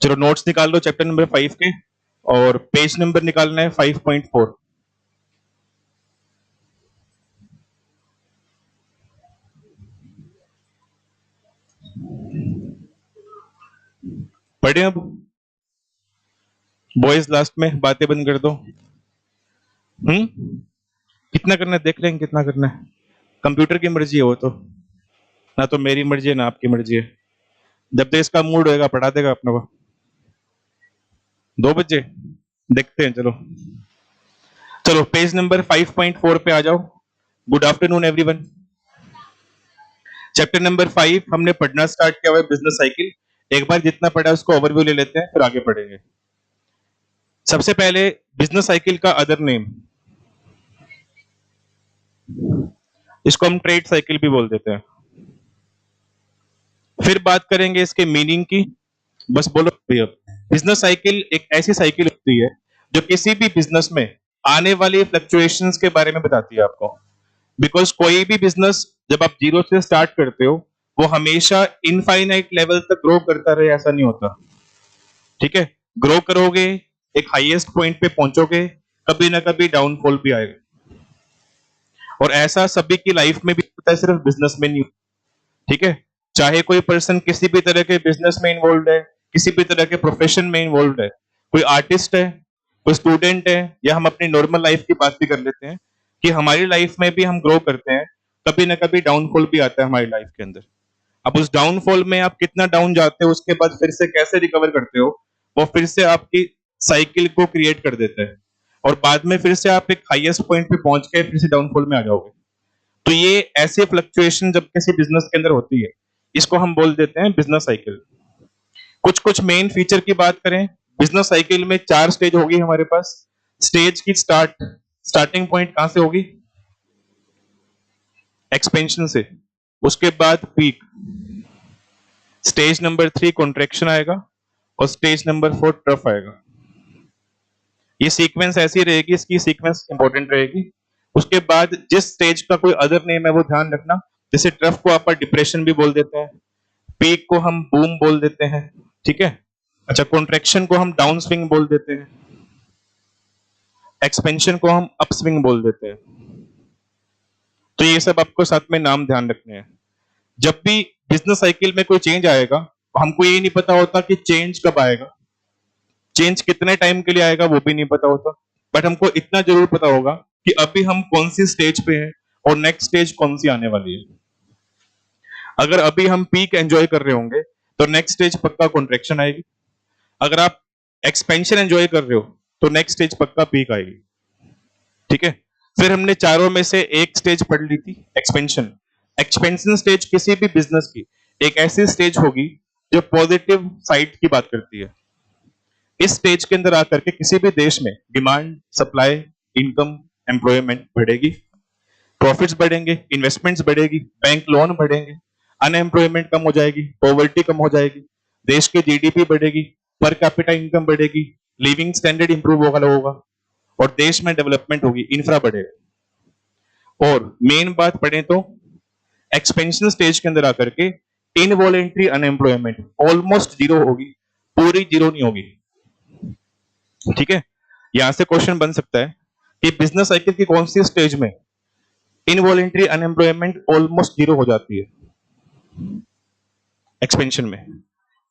चलो नोट्स निकाल लो chapter number 5 के, और पेज नंबर निकालना है 5.4। पढ़े अब? बॉयज लास्ट में बातें बंद कर दो। कितना करना है देख लेंगे, कितना करना है। कंप्यूटर की मर्जी है वो तो, ना तो मेरी मर्जी है ना आपकी मर्जी है। जब तक इसका मूड होएगा पढ़ा देगा अपने को। 2 बजे देखते हैं। चलो चलो पेज नंबर 5.4 पे आ जाओ। Good afternoon everyone. Chapter number 5 हमने पढ़ना स्टार्ट किया हुआ है, बिजनेस साइकिल। एक बार जितना पढ़ा है उसको ओवरव्यू ले लेते हैं, फिर आगे पढ़ेंगे। सबसे पहले बिजनेस साइकिल का अदर नेम, इसको हम ट्रेड साइकिल भी बोल देते हैं। फिर बात करेंगे इसके मीनिंग की। बस बोलो भैया। बिजनेस साइकिल एक ऐसी साइकिल होती है जो किसी भी बिजनेस में आने वाली फ्लक्चुएशंस के बारे में बताती है आपको। बिकॉज कोई भी बिजनेस जब आप जीरो से स्टार्ट करते हो वो हमेशा इनफाइनाइट लेवल तक ग्रो करता रहे, ऐसा नहीं होता। ठीक है, ग्रो करोगे, एक हाईएस्ट पॉइंट पे पहुंचोगे, कभी ना कभी डाउनफॉल भी आएगा। और ऐसा सभी की लाइफ में भी होता है, सिर्फ बिजनेस में नहीं। ठीक है, चाहे कोई पर्सन किसी भी तरह के बिजनेस में इन्वॉल्व है, किसी भी तरह के प्रोफेशन में इन्वॉल्व है, कोई आर्टिस्ट है, कोई स्टूडेंट है, या हम अपनी नॉर्मल लाइफ की बात भी कर लेते हैं कि हमारी लाइफ में भी हम ग्रो करते हैं, कभी ना कभी डाउनफॉल भी आता है हमारी लाइफ के अंदर। अब उस डाउनफॉल में आप कितना डाउन जाते हो, उसके बाद फिर से कैसे रिकवर करते हो, वो फिर से आपकी साइकिल को क्रिएट कर देता है, और बाद में फिर से आप एक हाईएस्ट पॉइंट पे पहुंच के फिर से डाउनफॉल में आ जाओगे। तो ये ऐसे फ्लक्चुएशन जब किसी बिजनेस के अंदर होती है, इसको हम बोल देते हैं बिजनेस साइकिल। कुछ कुछ मेन फीचर की बात करें, बिजनेस साइकिल में 4 स्टेज होगी हमारे पास। स्टेज की स्टार्टिंग पॉइंट कहां से होगी? एक्सपेंशन से। उसके बाद पीक, स्टेज नंबर 3 कॉन्ट्रैक्शन आएगा, और स्टेज नंबर 4 ट्रफ आएगा। ये सीक्वेंस ऐसी रहेगी, इसकी सीक्वेंस इंपॉर्टेंट रहेगी। उसके बाद जिस स्टेज का कोई अदर नेम है वो ध्यान रखना। जैसे ट्रफ को आप डिप्रेशन भी बोल देते हैं, पीक को हम बूम बोल देते हैं। ठीक है, अच्छा, कॉन्ट्रैक्शन को हम डाउन स्विंग बोल देते हैं, एक्सपेंशन को हम अप स्विंग बोल देते हैं। तो ये सब आपको साथ में नाम ध्यान रखने हैं। जब भी बिजनेस साइकिल में कोई चेंज आएगा, हमको ये नहीं पता होता कि चेंज कब आएगा, चेंज कितने टाइम के लिए आएगा वो भी नहीं पता होता। बट हमको इतना जरूर पता होगा कि अभी हम कौन सी स्टेज पे हैं और नेक्स्ट स्टेज कौन सी आने वाली है। अगर अभी हम पीक एंजॉय कर रहे होंगे तो नेक्स्ट स्टेज पक्का कॉन्ट्रैक्शन आएगी। अगर आप एक्सपेंशन एंजॉय कर रहे हो तो नेक्स्ट स्टेज पक्का पीक आएगी। ठीक है, फिर हमने चारों में से एक स्टेज पढ़ ली थी, एक्सपेंशन। एक्सपेंशन स्टेज किसी भी बिजनेस की एक ऐसी स्टेज होगी जो पॉजिटिव साइड की बात करती है। इस स्टेज के अंदर आकर के किसी भी देश में डिमांड, सप्लाई, इनकम, एम्प्लॉयमेंट बढ़ेगी, प्रॉफिट्स बढ़ेंगे, इन्वेस्टमेंट्स बढ़ेगी, बैंक लोन बढ़ेंगे, अनएम्प्लॉयमेंट कम हो जाएगी, पॉवर्टी कम हो जाएगी, देश की जीडीपी बढ़ेगी, पर कैपिटा इनकम बढ़ेगी, लिविंग स्टैंडर्ड इंप्रूव होगा, और देश में डेवलपमेंट होगी, इंफ्रा बढ़ेगा। और मेन बात पढ़े तो एक्सपेंशन स्टेज के अंदर आकर के इनवॉलेंट्री अनएम्प्लॉयमेंट ऑलमोस्ट जीरो होगी, पूरी जीरो नहीं होगी। ठीक है, यहां से क्वेश्चन बन सकता है कि बिजनेस साइकिल की कौन सी स्टेज में इनवॉलेंट्री अनएम्प्लॉयमेंट ऑलमोस्ट जीरो हो जाती है? एक्सपेंशन में।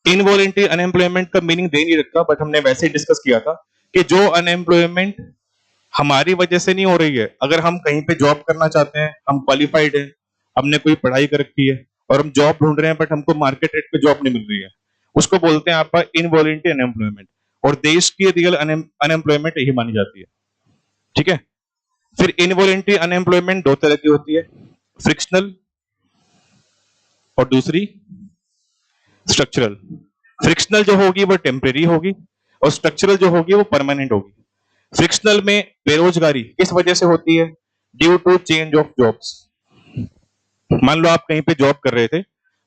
इनवॉलेंट्री अनएम्प्लॉयमेंट का मीनिंग दे नहीं रखा, बट हमने वैसे ही डिस्कस किया था कि जो अनएम्प्लॉयमेंट हमारी वजह से नहीं हो रही है, अगर हम कहीं पे जॉब करना चाहते हैं, हम क्वालिफाइड हैं, हमने कोई पढ़ाई कर रखी है और हम जॉब ढूंढ रहे हैं बट हमको मार्केट रेट पे जॉब नहीं मिल रही है, उसको बोलते हैं आपका इनवॉलेंट्री अनएम्प्लॉयमेंट। और देश की रियल अनएम्प्लॉयमेंट यही मानी जाती है। ठीक है, फिर इनवॉलेंट्री अनएम्प्लॉयमेंट 2 तरह की होती है, फ्रिक्शनल और दूसरी स्ट्रक्चरल। फ्रिक्शनल जो होगी वो टेम्परेरी होगी, और स्ट्रक्चरल जो होगी वो परमानेंट होगी। फ्रिक्शनल में बेरोजगारी किस वजह से होती है? Due to change of jobs. मान लो आप कहीं पे जॉब कर रहे थे,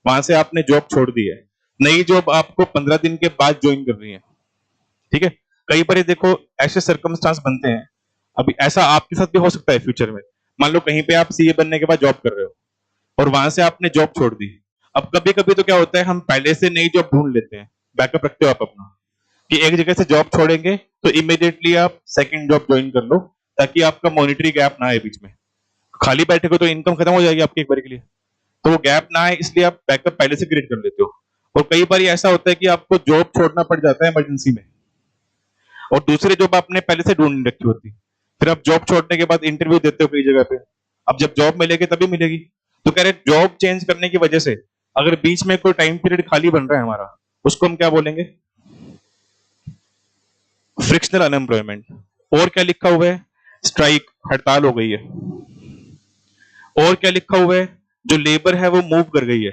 वहां से आपने जॉब छोड़ दी है, नई जॉब आपको 15 दिन के बाद ज्वाइन कर रही है। ठीक है, कई बार देखो ऐसे सर्कमस्टांस बनते हैं, अभी ऐसा आपके साथ भी हो सकता है फ्यूचर में। मान लो कहीं पे आप सीए बनने के बाद जॉब कर रहे हो और वहां से आपने जॉब छोड़ दी। अब कभी कभी तो क्या होता है, हम पहले से नई जॉब ढूंढ लेते हैं, बैकअप रखते हो आप अपना, कि एक जगह से जॉब छोड़ेंगे तो इमीडिएटली आप सेकंड जॉब ज्वाइन कर लो, ताकि आपका मॉनिटरी गैप ना आए बीच में। खाली बैठे हो तो इनकम खत्म हो जाएगी आपकी एक बार के लिए, तो वो गैप ना आए इसलिए आप बैकअप पहले से क्रिएट कर लेते हो। और कई बार ऐसा होता है कि आपको जॉब छोड़ना पड़ जाता है इमरजेंसी में, और दूसरी जॉब आपने पहले से ढूंढ रखी होती, फिर आप जॉब छोड़ने के बाद इंटरव्यू देते हो कई जगह पे, अब जब जॉब मिलेगी तभी मिलेगी। तो कह रहे जॉब चेंज करने की वजह से अगर बीच में कोई टाइम पीरियड खाली बन रहा है हमारा, उसको हम क्या बोलेंगे? Frictional unemployment. और क्या लिखा हुआ है? स्ट्राइक, हड़ताल हो गई है। और क्या लिखा हुआ है? जो लेबर है वो मूव कर गई है,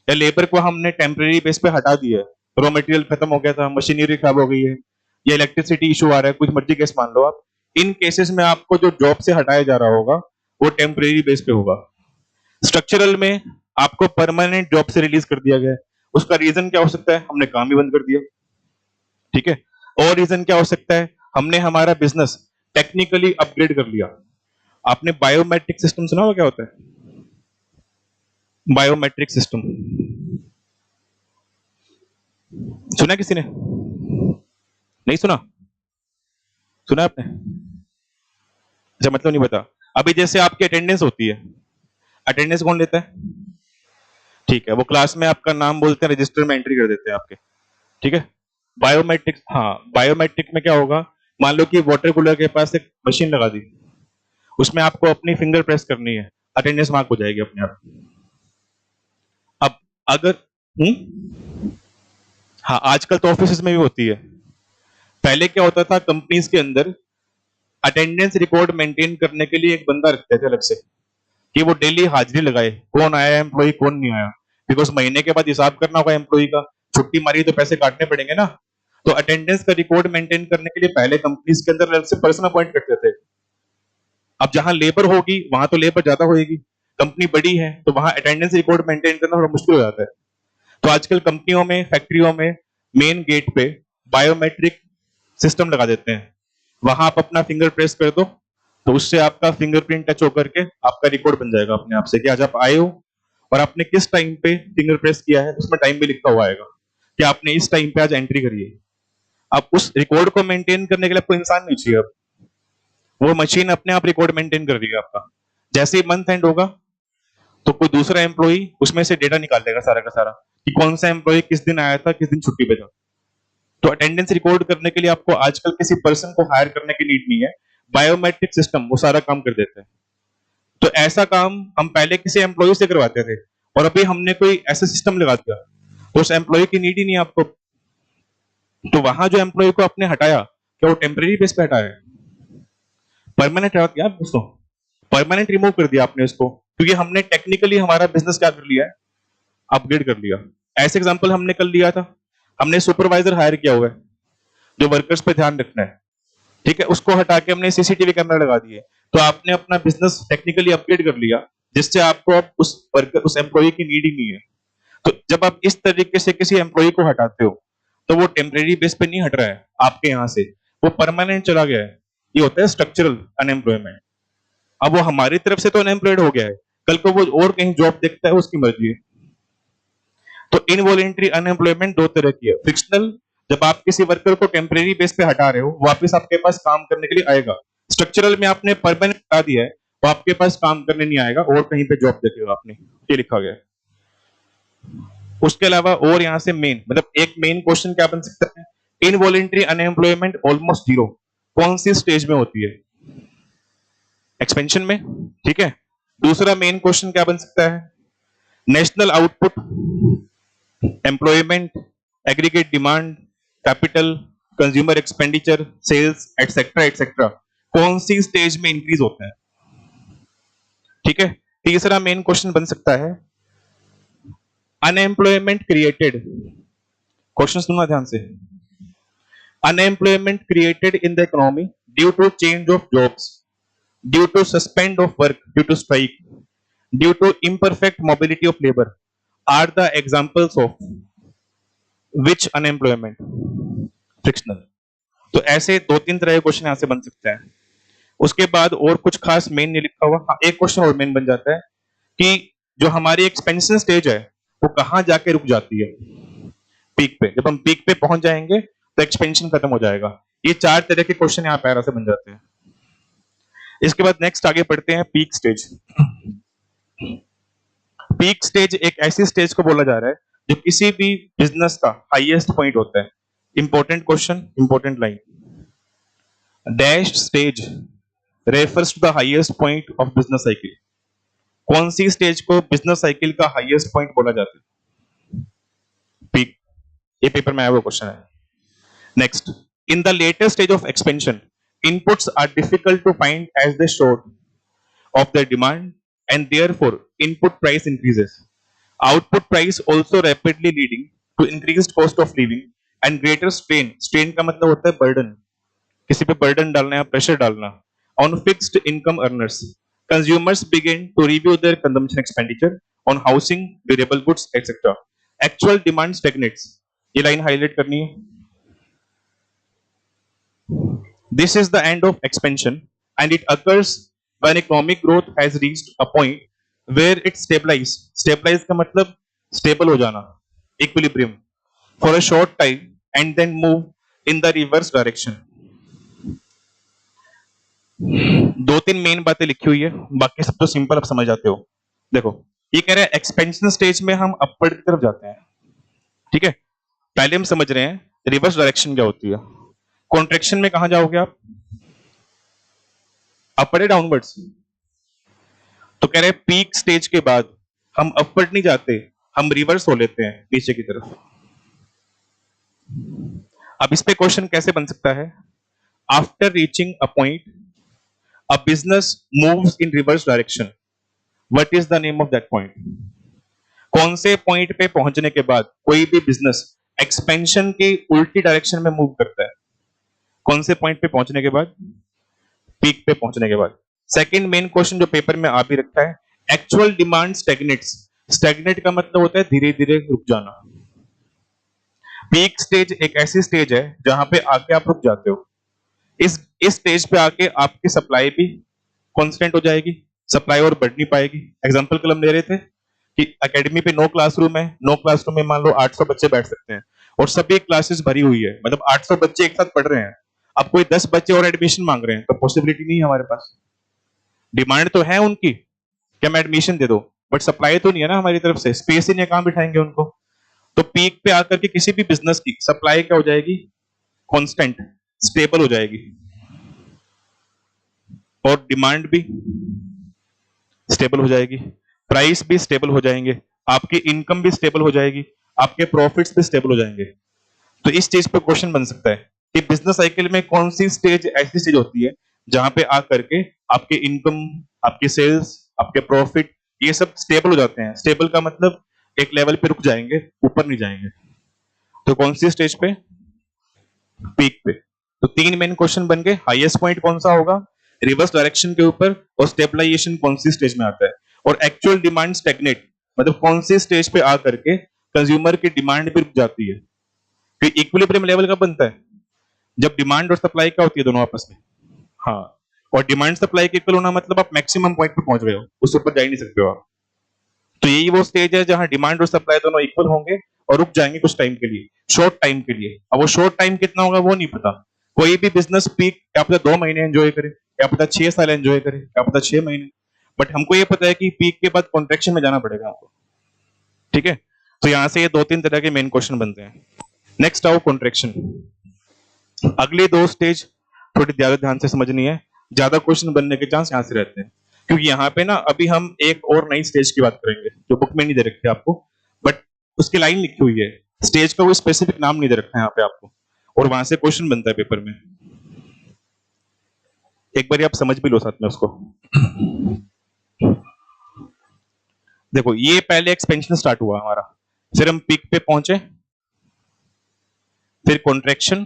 या लेबर को हमने टेम्परेरी बेस पे हटा दिया है, रॉ मटेरियल खत्म हो गया था, मशीनरी खराब हो गई है, या इलेक्ट्रिसिटी इशू आ रहा है, कुछ मर्जी केस मान लो आप। इन केसेस में आपको जो जॉब से हटाया जा रहा होगा वो टेम्परेरी बेस पे होगा। स्ट्रक्चरल में आपको परमानेंट जॉब से रिलीज कर दिया गया है। उसका रीजन क्या हो सकता है? हमने काम ही बंद कर दिया, ठीक है। और रीजन क्या हो सकता है? हमने हमारा बिजनेस टेक्निकली अपग्रेड कर लिया। आपने बायोमेट्रिक सिस्टम सुना हुआ? क्या होता है बायोमेट्रिक सिस्टम? सुना किसी ने? नहीं सुना? सुना आपने? अच्छा, मतलब नहीं पता। अभी जैसे आपकी अटेंडेंस होती है, अटेंडेंस कौन लेता है? ठीक है, वो क्लास में आपका नाम बोलते हैं, रजिस्टर में एंट्री कर देते हैं आपके, ठीक है। बायोमेट्रिक, हाँ, बायोमेट्रिक में क्या होगा? मान लो कि वाटर कूलर के पास एक मशीन लगा दी, उसमें आपको अपनी फिंगर प्रेस करनी है, अटेंडेंस मार्क हो जाएगी अपने आप। अब अगर हाँ, आजकल तो ऑफिस में भी होती है। पहले क्या होता था, कंपनीज के अंदर अटेंडेंस रिकॉर्ड मेंटेन करने के लिए एक बंदा रखते थे अलग से, कि वो डेली हाजिरी लगाए, कौन आया एम्प्लॉय, कौन नहीं आया, बिकॉज महीने के बाद हिसाब करना होगा एम्प्लॉय का, छुट्टी मारी तो पैसे काटने पड़ेंगे ना। तो अटेंडेंस का रिकॉर्ड मेंटेन करने के लिए पहले कंपनीज के अंदर अलग से पर्सन अपॉइंट करते थे। अब जहां लेबर होगी वहां तो लेबर ज्यादा होगी, कंपनी बड़ी है तो वहां अटेंडेंस रिकॉर्ड मेंटेन करना थोड़ा मुश्किल हो जाता है। तो आजकल कंपनियों में, फैक्ट्रियों में मेन गेट पे बायोमेट्रिक सिस्टम लगा देते हैं। वहां आप अपना फिंगर प्रेस कर दो, तो उससे आपका फिंगरप्रिंट टच होकर के आपका रिकॉर्ड बन जाएगा अपने आप से, कि आज आप आए हो और आपने किस टाइम पे फिंगर प्रेस किया है, उसमें टाइम भी लिखा हुआ आएगा कि आपने इस टाइम पे आज एंट्री करी है। अब उस रिकॉर्ड को मेंटेन करने के लिए आपको इंसान नहीं चाहिए, अब वो मशीन अपने आप रिकॉर्ड मेंटेन कर रही है आपका। जैसे ही मंथ एंड होगा तो कोई दूसरा एम्प्लॉय उसमें से डेटा निकाल देगा सारा का सारा, कि कौन सा एम्प्लॉय किस दिन आया था, किस दिन छुट्टी पे था। तो अटेंडेंस रिकॉर्ड करने के लिए आपको आजकल किसी पर्सन को हायर करने की नीड नहीं है, बायोमेट्रिक सिस्टम वो सारा काम कर देते हैं। तो ऐसा काम हम पहले किसी एम्प्लॉय से करवाते थे, और अभी हमने कोई ऐसा सिस्टम लगा दिया तो उस एम्प्लॉय की नीड ही नहीं है आपको। तो वहां जो एम्प्लॉय को आपने हटाया, क्या वो टेम्परेरी बेस पे हटाया? परमानेंट हटा दिया दोस्तों, परमानेंट रिमूव कर दिया आपने उसको, क्योंकि हमने टेक्निकली हमारा बिजनेस क्या कर लिया है, अपग्रेड कर लिया। ऐसे एग्जांपल हमने कल लिया था, हमने सुपरवाइजर हायर किया हुआ है जो वर्कर्स पे ध्यान रखना है, ठीक है, उसको हटा के हमने सीसीटीवी कैमरा लगा दिए। तो आपने अपना बिजनेस टेक्निकली अपग्रेड कर लिया, जिससे आपको अब उस वर्कर, उस एम्प्लॉय की नीड ही नहीं है। तो जब आप इस तरीके से किसी एम्प्लॉय को हटाते हो तो वो टेम्परेरी बेस पे नहीं हट रहा है आपके यहाँ से, वो परमानेंट चला गया है। ये होता है स्ट्रक्चरल अनएम्प्लॉयमेंट। अब वो हमारी तरफ से तो अनएम्प्लॉयड हो गया है, कल को वो और कहीं जॉब देखता है, उसकी मर्जी है। तो इनवॉलेंटरी अनएम्प्लॉयमेंट दो तरह की है। फ्रिक्शनल, जब आप किसी वर्कर को टेम्परेरी बेस पे हटा रहे हो, वापस आपके पास काम करने के लिए आएगा। स्ट्रक्चरल में आपने परमानेंट हटा दिया है, वो आपके पास काम करने नहीं आएगा और कहीं पे जॉब देखेगा आपने, ये लिखा गया है। उसके अलावा और यहां से मेन, मतलब एक मेन क्वेश्चन क्या बन सकता है, इनवॉलेंटरी अनएम्प्लॉयमेंट ऑलमोस्ट जीरो कौन सी स्टेज में होती है? एक्सपेंशन में, ठीक है। दूसरा मेन क्वेश्चन क्या बन सकता है, national output, employment, aggregate demand, capital, consumer expenditure, sales, etcetera etcetera, कौन सी स्टेज में इंक्रीज होता है, ठीक है। तीसरा मेन क्वेश्चन बन सकता है अनएम्प्लॉयमेंट क्रिएटेड, क्वेश्चन सुनना ध्यान से, unemployment created in the economy due to change of jobs, due to suspend of work, due to strike, due to imperfect mobility of labor are the examples of which unemployment? Frictional। तो ऐसे दो तीन तरह के question यहां से बन सकते हैं। उसके बाद और कुछ खास मेन नहीं लिखा हुआ, हाँ, एक क्वेश्चन और मेन बन जाता है कि जो हमारी एक्सपेंशन स्टेज है वो कहां जाके रुक जाती है, पीक पे। जब हम पीक पे पहुंच जाएंगे तो एक्सपेंशन खत्म हो जाएगा। ये 4 तरह के क्वेश्चन यहाँ पैरा से बन जाते हैं। इसके बाद नेक्स्ट आगे बढ़ते हैं पीक स्टेज। पीक स्टेज एक ऐसी स्टेज को बोला जा रहा है जो किसी भी बिजनेस का हाईएस्ट पॉइंट होता है। Important question, important line. Dash stage refers to the highest point of business cycle. कौन सी स्टेज को बिजनेस साइकिल का हाईएस्ट पॉइंट बोला जाता है? पीक। ये पेपर में आया हुआ क्वेश्चन है। Next, in the latest stage of expansion inputs are difficult to find as they short of their demand and therefore input price increases. Output price also rapidly leading to increased cost of living and greater strain. Strain का मतलब होता है burden, किसी पे burden डालना या pressure डालना on fixed income earners. Consumers begin to review their consumption expenditure on housing, durable goods, etc. Actual demand stagnates. ये लाइन हाईलाइट करनी है। This is the end of expansion and it occurs when economic growth has reached a point where it stabilizes. Stabilize का मतलब stable हो जाना, equilibrium for a short time and then move in the reverse direction. दो तीन main बातें लिखी हुई है, बाकी सब तो सिंपल आप समझ जाते हो। देखो, ये कह रहा है एक्सपेंशन स्टेज में हम अपवर्ड की तरफ जाते हैं, ठीक है। पहले हम समझ रहे हैं रिवर्स डायरेक्शन क्या होती है। कॉन्ट्रेक्शन में कहां जाओगे आप? अपवर्ड या डाउनवर्ड्स? तो कह रहे हैं पीक स्टेज के बाद हम अपवर्ड नहीं जाते, हम रिवर्स हो लेते हैं नीचे की तरफ। अब इस पे क्वेश्चन कैसे बन सकता है? After reaching a point a business moves in reverse direction, what is the name of that point? कौन से पॉइंट पे पहुंचने के बाद कोई भी बिजनेस एक्सपेंशन के उल्टी डायरेक्शन में मूव करता है? कौन से पॉइंट पे पहुंचने के बाद? पीक पे पहुंचने के बाद। सेकंड मेन क्वेश्चन जो पेपर में आ भी रखा है, एक्चुअल डिमांड स्टैग्नेट्स। स्टैग्नेट का मतलब होता है धीरे धीरे रुक जाना। पीक स्टेज एक ऐसी स्टेज है जहां पे आके आप रुक जाते हो। इस स्टेज पे आके आपकी सप्लाई भी कांस्टेंट हो जाएगी, सप्लाई और बढ़ नहीं पाएगी। एग्जांपल कल हम ले रहे थे कि एकेडमी पे 9 क्लासरूम है, 9 क्लासरूम में मान लो 800 बच्चे बैठ सकते हैं और सभी क्लासेस भरी हुई है, मतलब 800 बच्चे एक साथ पढ़ रहे हैं। अब कोई 10 बच्चे और एडमिशन मांग रहे हैं तो पॉसिबिलिटी नहीं है हमारे पास। डिमांड तो है उनकी कि मैं एडमिशन दे दो, बट सप्लाई तो नहीं है ना हमारी तरफ से, स्पेस ही नहीं है, कहां बिठाएंगे उनको। तो पीक पे आकर के किसी भी बिजनेस की सप्लाई क्या हो जाएगी? कांस्टेंट, स्टेबल हो जाएगी और डिमांड भी स्टेबल हो जाएगी, प्राइस भी स्टेबल हो जाएंगे, आपकी इनकम भी स्टेबल हो जाएगी, आपके प्रॉफिट्स भी स्टेबल हो जाएंगे। तो इस स्टेज पे क्वेश्चन बन सकता है कि बिजनेस साइकिल में कौन सी स्टेज ऐसी स्टेज होती है जहां पे आकर के आपके इनकम, आपके सेल्स, आपके प्रॉफिट ये सब स्टेबल हो जाते हैं। स्टेबल का मतलब एक लेवल पे रुक जाएंगे, ऊपर नहीं जाएंगे। तो कौन सी स्टेज पे? पीक पे। तो तीन मेन क्वेश्चन बन गए, हाईएस्ट पॉइंट कौन सा होगा रिवर्स डायरेक्शन के ऊपर, और स्टेबलाइजेशन कौन सी स्टेज में आता है, और एक्चुअल डिमांड स्टैग्नेट मतलब कौन सी स्टेज पे आकर के कंज्यूमर की डिमांड भी रुक जाती है। तो इक्विलिब्रियम लेवल कब बनता है? जब डिमांड और सप्लाई क्या होती है दोनों आपस में। हाँ, और डिमांड सप्लाई के इक्वल होना मतलब आप मैक्सिमम पॉइंट पे पहुंच गए हो, उससे ऊपर जा ही नहीं सकते हो आप। तो यही वो स्टेज है जहां डिमांड और सप्लाई दोनों इक्वल होंगे और रुक जाएंगे कुछ टाइम के लिए, शॉर्ट टाइम के लिए। अब वो शॉर्ट टाइम कितना होगा वो नहीं पता। कोई भी बिजनेस पीक क्या पता 2 महीने एंजॉय करे, क्या पता 6 साल एंजॉय करे, क्या पता 6 महीने, बट हमको ये पता है कि पीक के बाद कॉन्ट्रेक्शन में जाना पड़ेगा हमको, ठीक है। तो यहां से ये 2-3 तरह के मेन क्वेश्चन बनते हैं। नेक्स्ट आओ कॉन्ट्रेक्शन। अगली दो स्टेज थोड़ी ज्यादा ध्यान से समझनी है, ज्यादा क्वेश्चन बनने के चांस यहां से रहते हैं, क्योंकि यहाँ पे ना अभी हम एक और नई स्टेज की बात करेंगे जो बुक में नहीं दे रखी है आपको, बट उसकी लाइन लिखी हुई है। स्टेज का कोई स्पेसिफिक नाम नहीं दे रखा है यहाँ पे आपको, और वहां से क्वेश्चन बनता है पेपर में। एक बार आप समझ भी लो साथ में उसको। देखो, ये पहले एक्सपेंशन स्टार्ट हुआ हमारा, फिर हम पीक पे पहुंचे, फिर कॉन्ट्रेक्शन,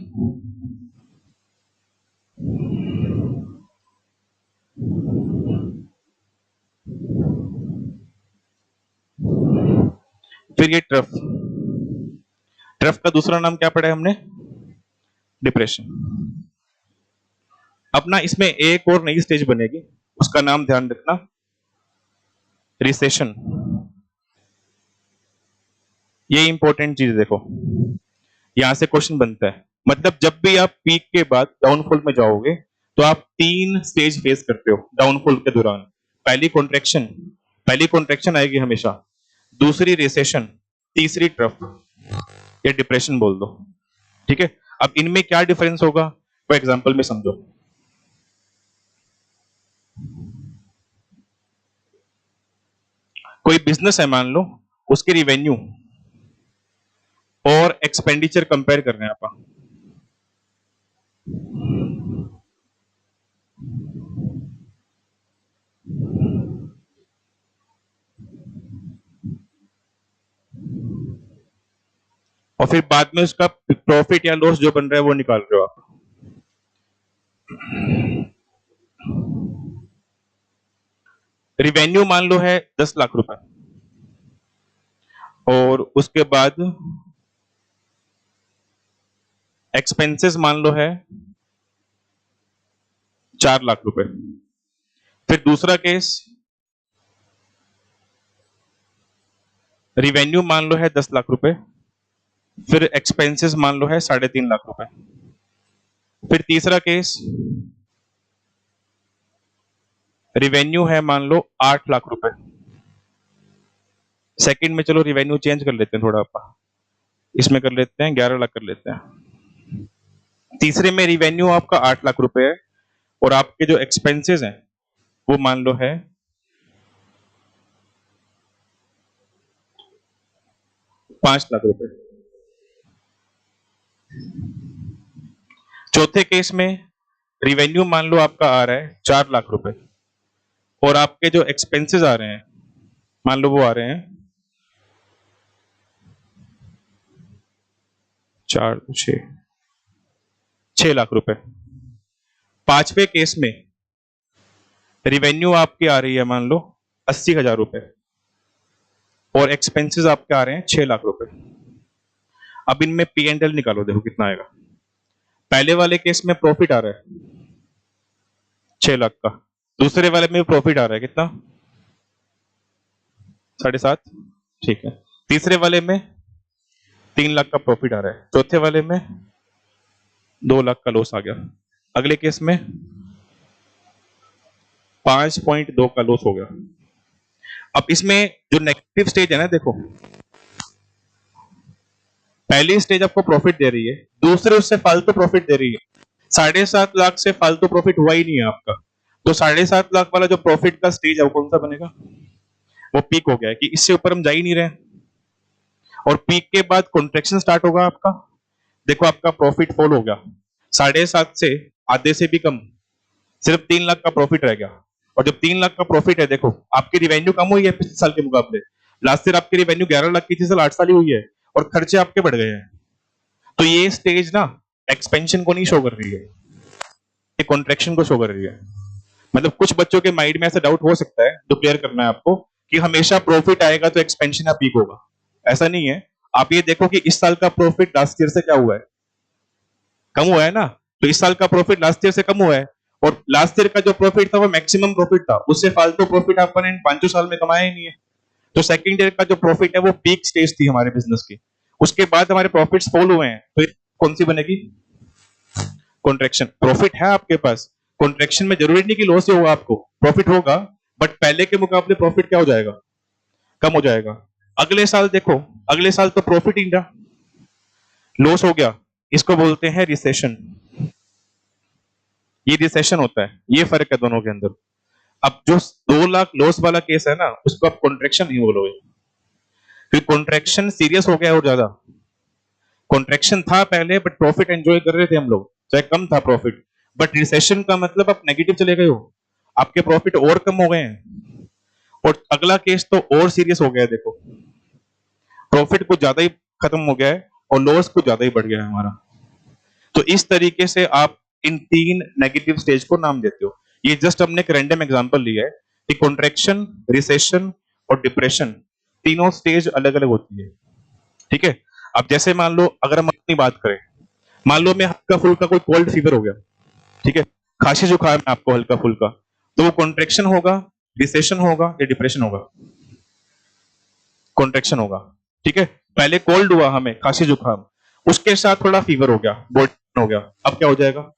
फिर ये ट्रफ। ट्रफ का दूसरा नाम क्या पढ़ा है हमने? डिप्रेशन। अब ना इसमें एक और नई स्टेज बनेगी, उसका नाम ध्यान रखना, रिसेशन। ये इंपॉर्टेंट चीज देखो, यहां से क्वेश्चन बनता है मतलब जब भी आप पीक के बाद डाउनफॉल में जाओगे तो आप 3 स्टेज फेस करते हो डाउनफॉल के दौरान। पहली कॉन्ट्रैक्शन, पहली कॉन्ट्रैक्शन आएगी हमेशा, दूसरी रिसेशन, तीसरी ट्रफ या डिप्रेशन बोल दो। ठीक है, अब इनमें क्या डिफरेंस होगा फॉर एग्जांपल में समझो। कोई बिजनेस है मान लो, उसके रिवेन्यू और एक्सपेंडिचर कंपेयर कर रहे हैं आप। और फिर बाद में उसका प्रॉफिट या लॉस जो बन रहा है वो निकाल रहे हो आप। रिवेन्यू मान लो है 10 लाख रुपए और उसके बाद एक्सपेंसेस मान लो है 4 लाख रुपए। फिर दूसरा केस, रिवेन्यू मान लो है 10 लाख रुपए, फिर एक्सपेंसेस मान लो है 3.5 लाख रुपए। फिर तीसरा केस, रिवेन्यू है मान लो 8 लाख रुपए। सेकंड में चलो रिवेन्यू चेंज कर लेते हैं थोड़ा, इसमें कर लेते हैं 11 लाख कर लेते हैं। तीसरे में रिवेन्यू आपका 8 लाख रुपए है और आपके जो एक्सपेंसेस हैं वो मान लो है 5 लाख रुपए। चौथे केस में रिवेन्यू मान लो आपका आ रहा है 4 लाख रुपए और आपके जो एक्सपेंसेस आ रहे हैं मान लो वो आ रहे हैं 6 लाख रुपए। पांचवे केस में रिवेन्यू आपकी आ रही है मान लो 80,000 रुपए और एक्सपेंसेस आपके आ रहे हैं 6 लाख रुपए। अब इनमें पी एंड एल निकालो, देखो कितना आएगा। पहले वाले केस में प्रॉफिट आ रहा है 6 लाख का, दूसरे वाले में प्रॉफिट आ रहा है कितना, 7.5, ठीक है। तीसरे वाले में 3 लाख का प्रॉफिट आ रहा है, चौथे वाले में 2 लाख का लॉस आ गया, अगले केस में 5.2 का लॉस हो गया। अब इसमें जो नेगेटिव स्टेज है ना, देखो पहली स्टेज आपको प्रॉफिट दे रही है, दूसरे उससे फालतू प्रॉफिट दे रही है। 7.5 लाख से फालतू प्रॉफिट हुआ ही नहीं है आपका, तो 7.5 लाख वाला जो प्रॉफिट का स्टेज है वो कौन सा बनेगा, वो पीक हो गया है कि इससे ऊपर हम जा ही नहीं रहे। और पीक के बाद कॉन्ट्रैक्शन स्टार्ट होगा आपका, देखो आपका प्रॉफिट फॉल हो गया 7.5 से आधे से भी कम, सिर्फ 3 लाख का प्रॉफिट रह गया। और जब 3 लाख का प्रॉफिट है, देखो आपकी रिवेन्यू कम हुई है पिछले साल के मुकाबले। लास्ट ईयर आपकी रिवेन्यू 11 लाख की थी, साल 8 साल ही हुई है और खर्चे आपके बढ़ गए हैं। तो ये स्टेज ना एक्सपेंशन को नहीं शो कर रही है, ये कॉन्ट्रैक्शन को शो कर रही है। मतलब कुछ बच्चों के माइंड में ऐसा डाउट हो सकता है, जो क्लियर करना है आपको, कि हमेशा प्रॉफिट आएगा तो एक्सपेंशन या पीक होगा। ऐसा नहीं है। आप ये देखो कि इस साल का प्रॉफिट लास्ट ईयर से क्या हुआ है, कम हुआ है ना। तो इस साल का प्रॉफिट लास्ट ईयर से कम हुआ है और लास्ट ईयर का जो प्रॉफिट था वो मैक्सिमम प्रॉफिट था, उससे फालतू प्रॉफिट आपने इन 5 साल में कमाया ही नहीं है। तो सेकंड ईयर का जो प्रॉफिट है वो पीक स्टेज थी हमारे बिजनेस की, उसके बाद हमारे प्रॉफिट्स फॉल हुए हैं, तो कौन सी बनेगी, कॉन्ट्रैक्शन। प्रॉफिट है आपके पास, कॉन्ट्रैक्शन में जरूरी नहीं कि लॉस ही होगा, आपको प्रॉफिट होगा, बट पहले के मुकाबले प्रॉफिट क्या हो जाएगा, कम हो जाएगा। अगले साल देखो, अगले साल तो प्रॉफिट ही रहा, लॉस हो गया, इसको बोलते हैं रिसेशन। ये रिसेशन होता है, ये फर्क है दोनों के अंदर। अब जो 2 लाख लॉस वाला केस है ना, उसको आप कॉन्ट्रैक्शन नहीं बोलोगे, क्योंकि कॉन्ट्रैक्शन सीरियस हो गया और ज्यादा। कॉन्ट्रैक्शन था पहले बट प्रॉफिट एंजॉय कर रहे थे हम लोग, चाहे कम था प्रॉफिट, बट रिसेशन का मतलब आप नेगेटिव चले गए हो, आपके प्रॉफिट और कम हो गए हैं। और अगला केस तो और सीरियस हो गया है, देखो प्रॉफिट कुछ ज्यादा ही खत्म हो गया है और लॉस कुछ ज्यादा ही बढ़ गया है हमारा। तो इस तरीके से आप इन 3 नेगेटिव स्टेज को नाम देते हो। ये जस्ट हमने एक रैंडम एग्जांपल लिया है कि कॉन्ट्रैक्शन, रिसेशन और डिप्रेशन तीनों स्टेज अलग अलग होती है। ठीक है, अब जैसे मान लो अगर हम अपनी बात करें, मान लो मैं हल्का फुल्का कोई कोल्ड फीवर हो गया, ठीक है, खांसी जुकाम है आपको हल्का फुल्का, तो वो कॉन्ट्रैक्शन होगा, रिसेशन होगा या डिप्रेशन होगा, कॉन्ट्रैक्शन होगा। ठीक है, पहले कोल्ड हुआ हमें, खांसी जुकाम, उसके साथ थोड़ा फीवर हो गया, बॉडी हो गया, अब क्या हो जाएगा?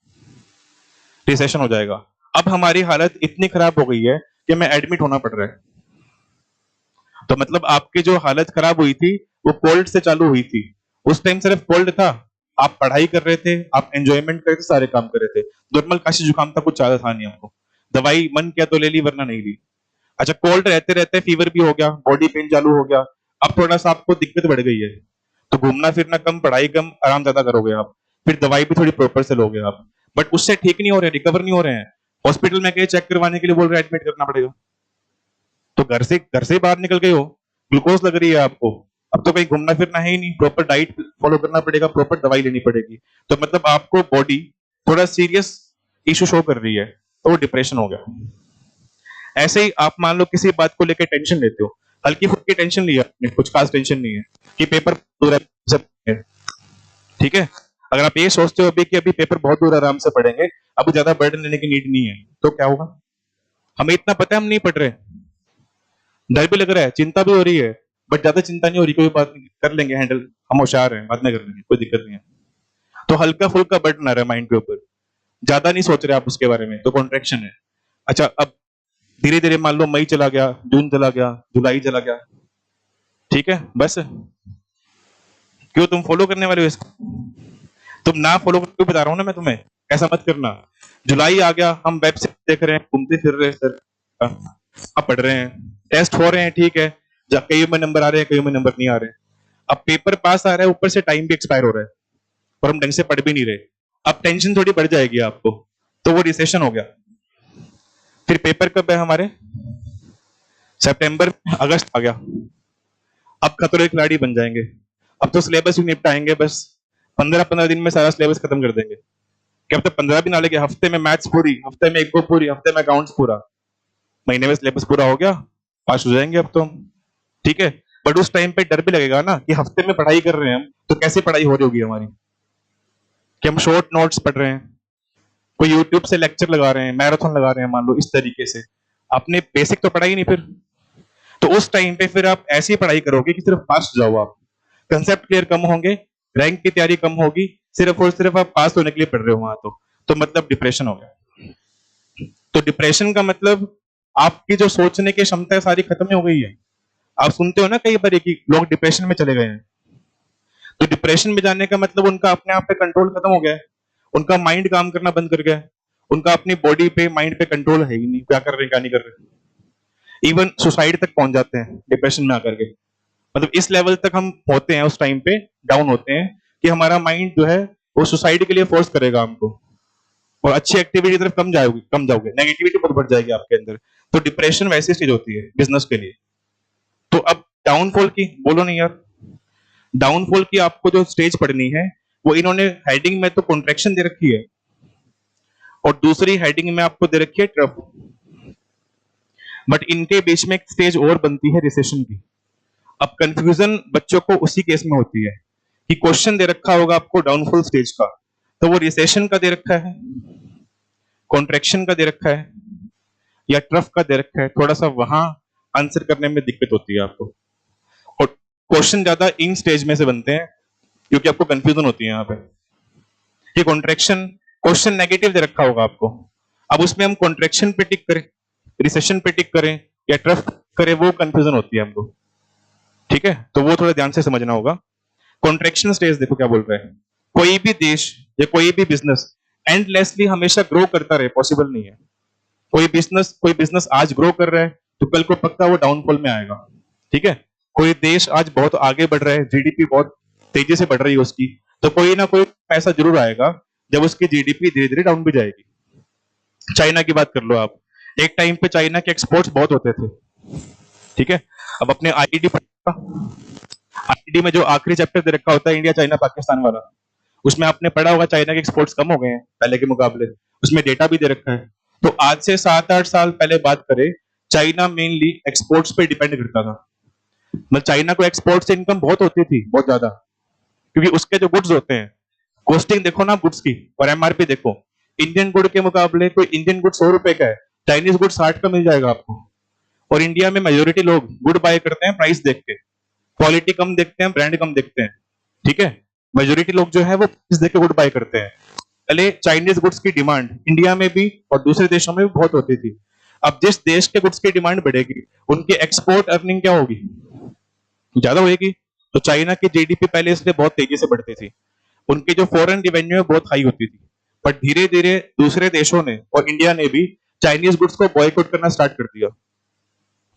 रिसेशन हो जाएगा। अब हमारी हालत इतनी खराब हो गई है कि हमें एडमिट होना पड़ रहा है। तो मतलब आपकी जो हालत खराब हुई थी वो कोल्ड से चालू हुई थी। उस टाइम सिर्फ कोल्ड था, आप पढ़ाई कर रहे थे, आप एंजॉयमेंट कर रहे थे, सारे काम कर रहे थे, नॉर्मल खांसी जुकाम था, कुछ ज्यादा था नहीं आपको, दवाई मन किया तो ले ली वरना नहीं ली। अच्छा, कोल्ड रहते रहते फीवर भी हो गया, बॉडी पेन चालू हो गया, अब थोड़ा सा आपको दिक्कत बढ़ गई है, तो घूमना फिरना कम, पढ़ाई कम, आराम ज्यादा करोगे आप, फिर दवाई भी थोड़ी प्रॉपर से लोगे आप, बट उससे ठीक नहीं हो रहे, रिकवर नहीं हो रहे हैं, हॉस्पिटल में गए चेक करवाने के लिए बोल रहे एडमिट करना पड़ेगा। तो घर से ही बाहर निकल गए हो, ग्लूकोज लग रही है आपको, अब तो कहीं घूमना फिरना है ही नहीं, प्रॉपर डाइट फॉलो करना पड़ेगा, प्रॉपर दवाई लेनी पड़ेगी, तो मतलब आपको बॉडी थोड़ा सीरियस इशू शो कर रही है, तो वो डिप्रेशन हो गया। ऐसे ही आप मान लो किसी बात को लेकर टेंशन लेते हो, हल्की फुल्की टेंशन लिया आपने, कुछ खास टेंशन नहीं है कि पेपर दूर है, सब है, ठीक है। अगर आप ये सोचते हो अभी कि अभी पेपर बहुत दूर है, आराम से पढ़ेंगे, अब ज्यादा बर्डन लेने की नीड नहीं है, तो क्या होगा? हमें इतना पता है हम नहीं पढ़ रहे, डर भी लग रहा है, चिंता भी हो रही है, बट ज्यादा चिंता नहीं हो रही, कोई बात नहीं, कर लेंगे हैंडल, हम होशियार हैं, बाद में कर लेंगे, कोई दिक्कत नहीं है। तो हल्का फुल्का बर्डन आ रहा है माइंड के ऊपर, ज्यादा नहीं सोच रहे आप उसके बारे में, तो कॉन्ट्रेक्शन है। अच्छा, अब धीरे धीरे मान लो मई चला गया, जून चला गया, जुलाई चला गया, ठीक है, बस क्यों तुम फॉलो करने वाले हो इसको? तुम ना फॉलो करके बता रहा हूं ना मैं तुम्हें, ऐसा मत करना। जुलाई आ गया, हम वेब सीरीज देख रहे हैं, घूमते फिर रहे हैं सर, अब पढ़ रहे हैं, टेस्ट हो रहे हैं, ठीक है, जब कई में नंबर आ रहे हैं, कई में नंबर नहीं आ रहे, अब पेपर पास आ रहा है, ऊपर से टाइम भी एक्सपायर हो रहा है, और हम ढंग से पढ़ भी नहीं रहे, अब टेंशन थोड़ी बढ़ जाएगी आपको, तो वो रिसेशन हो गया। फिर पेपर कब है हमारे? सितंबर, अगस्त आ गया, अब खतरे खिलाड़ी बन जाएंगे, अब तो सिलेबस भी निपटाएंगे, बस 15-15 दिन में सारा सिलेबस खत्म कर देंगे, क्या अब तक 15 दिन आ लगे, हफ्ते में मैथ्स पूरी, हफ्ते में इको पूरी, हफ्ते में अकाउंट्स पूरा, महीने में सिलेबस पूरा हो गया, पास हो जाएंगे अब तो हम, ठीक है। बट उस टाइम पे डर भी लगेगा ना कि हफ्ते में पढ़ाई कर रहे हैं हम, तो कैसे पढ़ाई हो रही होगी हमारी, कि हम शॉर्ट नोट्स पढ़ रहे हैं, कोई यूट्यूब से लेक्चर लगा रहे हैं, मैराथन लगा रहे हैं, मान लो इस तरीके से, आपने बेसिक तो पढ़ा ही नहीं फिर, तो उस टाइम पे फिर आप ऐसी पढ़ाई करोगे कि सिर्फ पास हो जाओ आप, कंसेप्ट क्लियर कम होंगे, रैंक की तैयारी कम होगी, सिर्फ और सिर्फ आप पास होने के लिए पढ़ रहे हो वहां, तो मतलब डिप्रेशन हो गया। तो डिप्रेशन का मतलब आपकी जो सोचने की क्षमता है सारी खत्म हो गई है। आप सुनते हो ना कई बार कि लोग डिप्रेशन में चले गए हैं, तो डिप्रेशन में जाने का मतलब उनका अपने आप पे कंट्रोल खत्म हो गया है, उनका माइंड काम करना बंद कर गया है, उनका अपनी बॉडी पे माइंड पे कंट्रोल है ही नहीं, क्या कर रहे हैं क्या नहीं कर रहे, इवन सुसाइड तक पहुंच जाते हैं डिप्रेशन में आकर के, मतलब इस लेवल तक हम होते हैं उस टाइम पे, डाउन होते हैं कि हमारा माइंड जो है वो सुसाइड के लिए फोर्स करेगा हमको, और अच्छी एक्टिविटी की तरफ कम जाओगे, नेगेटिविटी बहुत बढ़ जाएगी आपके अंदर। तो डिप्रेशन वैसी चीज होती है बिजनेस के लिए। तो अब डाउनफॉल की बोलो नहीं यार, डाउनफॉल की आपको जो स्टेज पढ़नी है वो इन्होंने हेडिंग में तो कॉन्ट्रेक्शन दे रखी है, और दूसरी हेडिंग में आपको दे रखी है ट्रफ, बट इनके बीच में एक स्टेज और बनती है रिसेशन की। अब कंफ्यूजन बच्चों को उसी केस में होती है कि क्वेश्चन दे रखा होगा आपको डाउनफॉल स्टेज का, तो वो रिसेशन का दे रखा है, कॉन्ट्रेक्शन का दे रखा है, या ट्रफ का दे रखा है, थोड़ा सा वहां आंसर करने में दिक्कत होती है आपको, और क्वेश्चन ज्यादा इन स्टेज में से बनते हैं क्योंकि आपको कंफ्यूजन होती है यहाँ पे। ये कॉन्ट्रेक्शन क्वेश्चन नेगेटिव दे रखा होगा आपको, अब उसमें हम कॉन्ट्रेक्शन पे टिक करें, रिसेशन पे टिक करें, या ट्रफ करें, वो कंफ्यूजन होती है हमको, ठीक है। तो वो थोड़ा ध्यान से समझना होगा। कॉन्ट्रेक्शन स्टेज देखो क्या बोल रहा है, कोई भी देश या कोई भी बिजनेस एंडलेसली हमेशा ग्रो करता रहे पॉसिबल नहीं है। कोई बिजनेस आज ग्रो कर रहा है तो कल को पक्का वो डाउनफॉल में आएगा, ठीक है। कोई देश आज बहुत आगे बढ़ रहा है, जीडीपी बहुत तेजी से बढ़ रही है उसकी, तो कोई ना कोई पैसा जरूर आएगा जब उसकी जीडीपी धीरे धीरे डाउन भी जाएगी। चाइना की बात कर लो आप, एक टाइम पे चाइना के एक्सपोर्ट्स बहुत होते थे, ठीक है। अब अपने आईडी में जो आखिरी चैप्टर दे रखा होता है इंडिया चाइना पाकिस्तान वाला, उसमें आपने पढ़ा होगा चाइना के एक्सपोर्ट्स कम हो गए हैं पहले के मुकाबले, उसमें डेटा भी दे रखा है। तो आज से 7-8 साल पहले बात करें, चाइना मेनली एक्सपोर्ट्स पे डिपेंड करता था, मतलब चाइना को एक्सपोर्ट से इनकम बहुत होती थी, बहुत ज्यादा, क्योंकि उसके जो गुड्स होते हैं, कॉस्टिंग देखो ना गुड्स की और एमआरपी देखो, इंडियन गुड के मुकाबले कोई इंडियन गुड 100 रुपए का है, चाइनीज गुड 60 का मिल जाएगा आपको। और इंडिया में मेजोरिटी लोग गुड बाय करते हैं प्राइस देख के, क्वालिटी कम देखते हैं, ब्रांड कम देखते हैं, ठीक है। मेजोरिटी लोग जो है वो इस देख के गुड बाय करते हैं। पहले चाइनीज गुड्स की डिमांड इंडिया में भी और दूसरे देशों में भी बहुत होती थी। अब जिस देश के गुड्स की डिमांड बढ़ेगी, उनकी एक्सपोर्ट अर्निंग क्या होगी? ज्यादा होगी। तो चाइना की जीडीपी पहले इसलिए बहुत तेजी से बढ़ती थी, उनकी जो फॉरेन रिवेन्यू है बहुत हाई होती थी। बट धीरे धीरे दूसरे देशों ने और इंडिया ने भी चाइनीज गुड्स को बॉयकॉट करना स्टार्ट कर दिया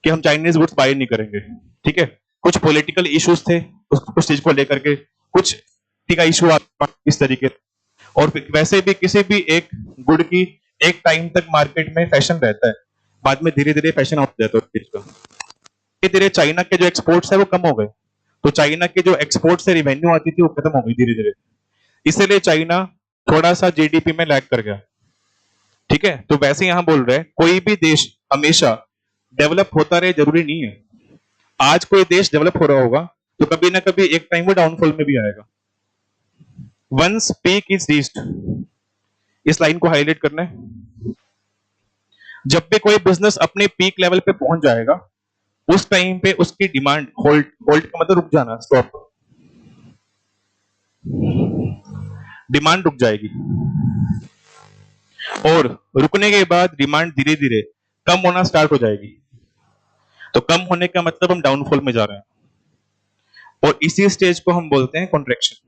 कि हम चाइनीज गुड्स बाय नहीं करेंगे। ठीक है, कुछ पॉलिटिकल इश्यूज थे उस चीज को लेकर के, कुछ का इशू इस तरीके। और वैसे भी किसी भी एक गुड की एक टाइम तक मार्केट में फैशन रहता है, बाद में धीरे धीरे फैशन आउट जाता है उस चीज का। धीरे धीरे चाइना के जो एक्सपोर्ट्स है वो कम हो गए, तो चाइना के जो एक्सपोर्ट से रिवेन्यू आती थी वो खत्म हो गई धीरे धीरे, इसलिए चाइना थोड़ा सा जीडीपी में लैग कर गया। ठीक है, तो वैसे यहां बोल रहे हैं कोई भी देश हमेशा डेवलप होता रहे जरूरी नहीं है। आज कोई देश डेवलप हो रहा होगा तो कभी ना कभी एक टाइम वो डाउनफॉल में भी आएगा। वंस पीक इज रीच्ड, इस लाइन को हाईलाइट करना है। जब भी कोई बिजनेस अपने पीक लेवल पे पहुंच जाएगा, उस टाइम पे उसकी डिमांड होल्ड होल्ड का मतलब रुक जाना, स्टॉप, डिमांड रुक जाएगी और रुकने के बाद डिमांड धीरे धीरे कम होना स्टार्ट हो जाएगी। तो कम होने का मतलब हम डाउनफॉल में जा रहे हैं और इसी स्टेज को हम बोलते हैं कॉन्ट्रैक्शन।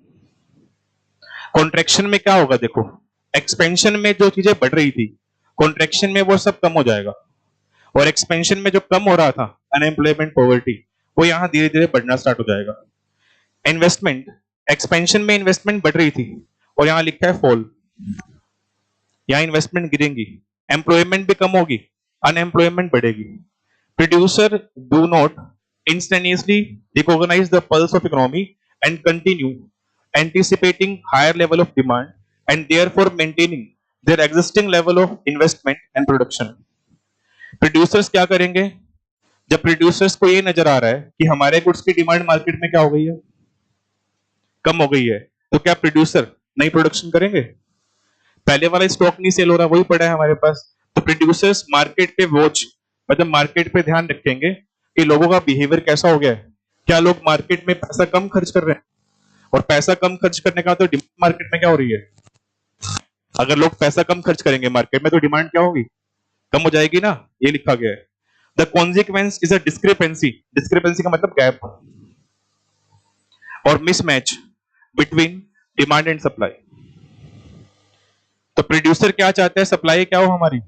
कॉन्ट्रैक्शन में क्या होगा? देखो, एक्सपेंशन में जो चीजें बढ़ रही थी, कॉन्ट्रैक्शन में वो सब कम हो जाएगा और एक्सपेंशन में जो कम हो रहा था, अनएम्प्लॉयमेंट, पॉवर्टी, वो यहां धीरे धीरे बढ़ना स्टार्ट हो जाएगा। इन्वेस्टमेंट, एक्सपेंशन में इन्वेस्टमेंट बढ़ रही थी और यहां लिखा है फॉल, यहां इन्वेस्टमेंट गिरेंगी, एम्प्लॉयमेंट भी कम होगी, अनएम्प्लॉयमेंट बढ़ेगी। Producer do not instantaneously recognize the pulse of economy and continue anticipating higher level of demand and therefore maintaining their existing level of investment and production. Producers क्या करेंगे? जब producers को ये नजर आ रहा है कि हमारे गुड्स की डिमांड मार्केट में क्या हो गई है, कम हो गई है, तो क्या प्रोड्यूसर नई प्रोडक्शन करेंगे? पहले वाला स्टॉक नहीं सेल हो रहा, वही पड़ा है हमारे पास, तो प्रोड्यूसर्स मार्केट पे वॉच, मतलब मार्केट पे ध्यान रखेंगे कि लोगों का बिहेवियर कैसा हो गया है, क्या लोग मार्केट में पैसा कम खर्च कर रहे हैं, और पैसा कम खर्च करने का तो डिमांड मार्केट में क्या हो रही है? अगर लोग पैसा कम खर्च करेंगे मार्केट में तो डिमांड क्या होगी? कम हो जाएगी ना, ये लिखा गया है। The consequence is a discrepancy, discrepancy का मतलब गैप और mismatch between demand and supply. तो प्रोड्यूसर क्या चाहता है? सप्लाई क्या हो हमारी।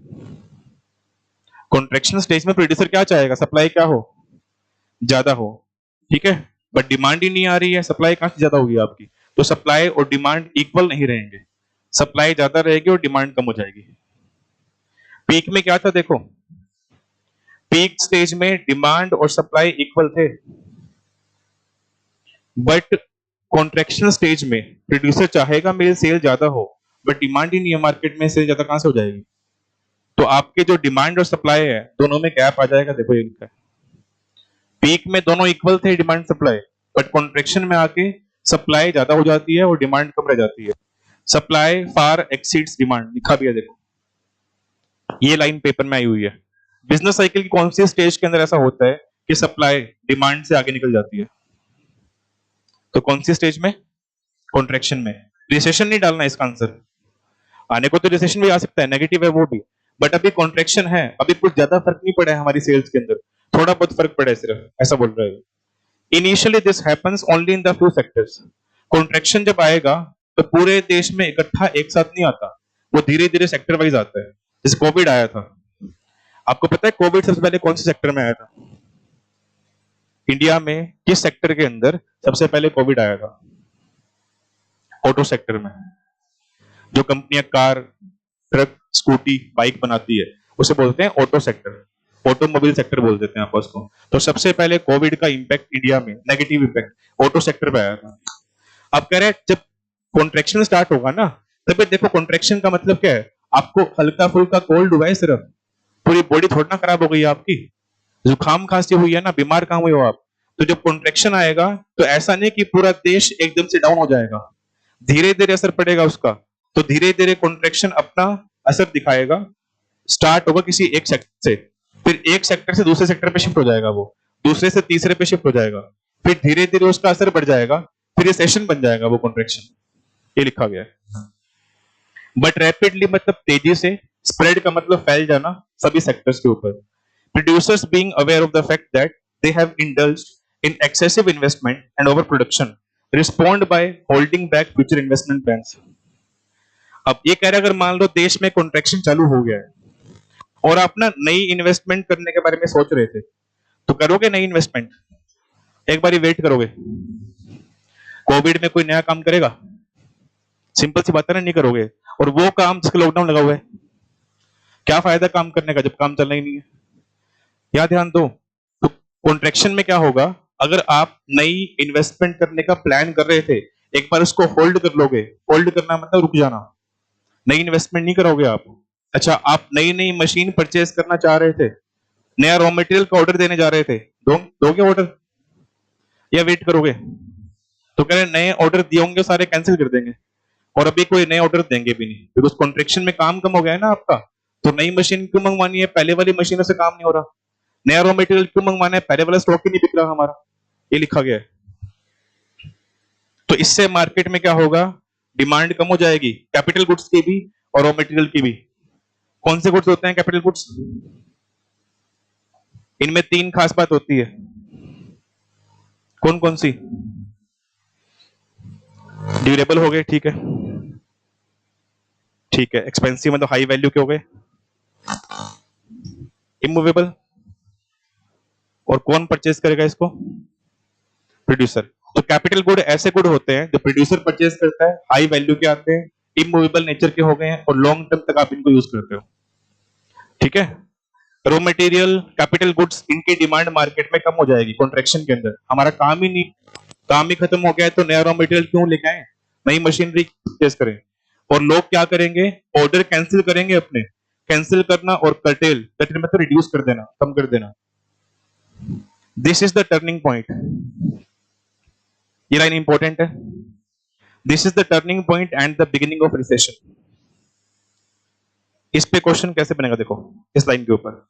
कॉन्ट्रैक्शन स्टेज में प्रोड्यूसर क्या चाहेगा? सप्लाई क्या हो, ज्यादा हो। ठीक है, बट डिमांड ही नहीं आ रही है, सप्लाई कहां से ज्यादा होगी आपकी? तो सप्लाई और डिमांड इक्वल नहीं रहेंगे, सप्लाई ज्यादा रहेगी और डिमांड कम हो जाएगी। पीक में क्या था? देखो, पीक स्टेज में डिमांड और सप्लाई इक्वल थे, बट कॉन्ट्रैक्शन स्टेज में प्रोड्यूसर चाहेगा मेरी सेल ज्यादा हो, बट डिमांड ही नहीं है मार्केट में, सेल ज्यादा कहां से हो जाएगी? तो आपके जो डिमांड और सप्लाई है दोनों में गैप आ जाएगा। देखो ये लिखा है, पीक में दोनों इक्वल थे डिमांड सप्लाई, बट कॉन्ट्रैक्शन में आके सप्लाई ज्यादा हो जाती है और डिमांड कम रह जाती है। सप्लाई फार एक्सीड्स डिमांड, लिखा भी है देखो, ये लाइन पेपर में आई हुई है। बिजनेस साइकिल की कौन सी स्टेज के अंदर ऐसा होता है कि सप्लाई डिमांड से आगे निकल जाती है? तो कौन सी स्टेज में? कॉन्ट्रैक्शन में। रिसेशन नहीं डालना इसका आंसर, आने को तो रिसेशन भी आ सकता है, नेगेटिव है वो भी, बट अभी कॉन्ट्रैक्शन है, अभी कुछ ज्यादा फर्क नहीं पड़ा है हमारी सेल्स के अंदर, थोड़ा बहुत फर्क पड़ा है सिर्फ, ऐसा बोल रहा है। Initially this happens only in the few sectors. Contraction जब आएगा तो पूरे देश में इकट्ठा एक साथ नहीं आता, वो धीरे धीरे सेक्टर वाइज आता है। जैसे कोविड आया था, आपको पता है कोविड सबसे पहले कौन से सेक्टर में आया था? इंडिया में किस सेक्टर के अंदर सबसे पहले कोविड आया था? ऑटो सेक्टर में। जो कंपनियां कार, ट्रक, स्कूटी, बाइक बनाती है उसे बोलते हैं ऑटो सेक्टर, ऑटोमोबाइल सेक्टर बोल देते हैं आपस को। तो सबसे पहले कोविड का इंपैक्ट इंडिया में, नेगेटिव इंपैक्ट ऑटो सेक्टर पे आया था। अब कह रहे हैं जब कॉन्ट्रैक्शन स्टार्ट होगा ना, तभी देखो कॉन्ट्रैक्शन का मतलब क्या है, आपको हल्का फुल्का कोल्ड हुआ है सिर्फ, पूरी बॉडी थोड़ा ना खराब हो गई है आपकी, जुकाम खांसी हुई है ना, बीमार कहां हुए हो आप? तो जब कॉन्ट्रैक्शन आएगा तो ऐसा नहीं कि पूरा देश एकदम से डाउन हो जाएगा, धीरे धीरे असर पड़ेगा उसका। तो धीरे धीरे कॉन्ट्रैक्शन अपना असर दिखाएगा, स्टार्ट होगा किसी एक सेक्टर से, फिर एक सेक्टर से दूसरे सेक्टर पे शिफ्ट हो जाएगा, वो दूसरे से तीसरे पे शिफ्ट हो जाएगा, फिर धीरे धीरे उसका असर बढ़ जाएगा, फिर रिसेशन बन जाएगा वो कॉन्ट्रैक्शन, ये लिखा गया है। बट रैपिडली मतलब तेजी से, स्प्रेड का मतलब फैल जाना सभी सेक्टर्स के ऊपर। Producers being aware of the fact that they have indulged in excessive investment and over production respond by holding back future investment plans. अब ये कह रहा है अगर मान लो देश में कॉन्ट्रैक्शन चालू हो गया है और आप ना नई इन्वेस्टमेंट करने के बारे में सोच रहे थे, तो करोगे नई इन्वेस्टमेंट? एक बार वेट करोगे? कोविड में कोई नया काम करेगा? सिंपल सी बात है ना, नहीं करोगे। और वो काम जिसका लॉकडाउन लगा हुआ है, क्या फायदा काम करने का जब काम चलना ही नहीं है? यहाँ ध्यान दो। तो कॉन्ट्रैक्शन में क्या होगा, अगर आप नई इन्वेस्टमेंट करने का प्लान कर रहे थे, एक बार उसको होल्ड कर लोगे। होल्ड करना मतलब रुक जाना, नई इन्वेस्टमेंट नहीं करोगे आप। अच्छा, आप नई नई मशीन परचेज करना चाह रहे थे, नया रॉ मटेरियल का ऑर्डर देने जा रहे थे, दोगे ऑर्डर या वेट करोगे? तो कह रहे नए ऑर्डर दिए होंगे सारे कैंसिल कर देंगे, और अभी कोई नए ऑर्डर देंगे भी नहीं, बिकॉज कॉन्ट्रैक्शन में काम कम हो गया है ना आपका। तो नई मशीन क्यों मंगवानी है? पहले वाली मशीनों से काम नहीं हो रहा। नया रॉ मटेरियल क्यों मंगवाना है? पहले वाला स्टॉक ही नहीं बिक रहा हमारा, ये लिखा गया है। तो इससे मार्केट में क्या होगा, डिमांड कम हो जाएगी, कैपिटल गुड्स की भी और रॉ मटेरियल की भी। कौन से गुड्स होते हैं कैपिटल गुड्स? इनमें तीन खास बात होती है। कौन कौन सी? ड्यूरेबल हो गए, ठीक है, ठीक है। एक्सपेंसिव मतलब हाई वैल्यू के हो गए। इमूवेबल, और कौन परचेज करेगा इसको? प्रोड्यूसर। तो कैपिटल गुड ऐसे गुड होते हैं जो प्रोड्यूसर परचेज करता है, हाई वैल्यू के आते हैं, इमूवेबल नेचर के हो गए हैं, और लॉन्ग टर्म तक आप इनको यूज करते हो, ठीक है। रॉ मटेरियल, कैपिटल गुड्स, इनकी डिमांड मार्केट में कम हो जाएगी कॉन्ट्रैक्शन के अंदर। हमारा काम ही नहीं, काम ही खत्म हो गया है, तो नया रॉ मटेरियल क्यों लेके आए, नई मशीनरी परचेज करें। और लोग क्या करेंगे, ऑर्डर कैंसिल करेंगे अपने। कैंसिल करना और कर्टेल, कर्टेल मतलब रिड्यूस कर देना, कम कर देना। This is the turning point, ये लाइन इंपॉर्टेंट है। This is the turning point and the beginning of recession. इस पे क्वेश्चन कैसे बनेगा, देखो इस लाइन के ऊपर।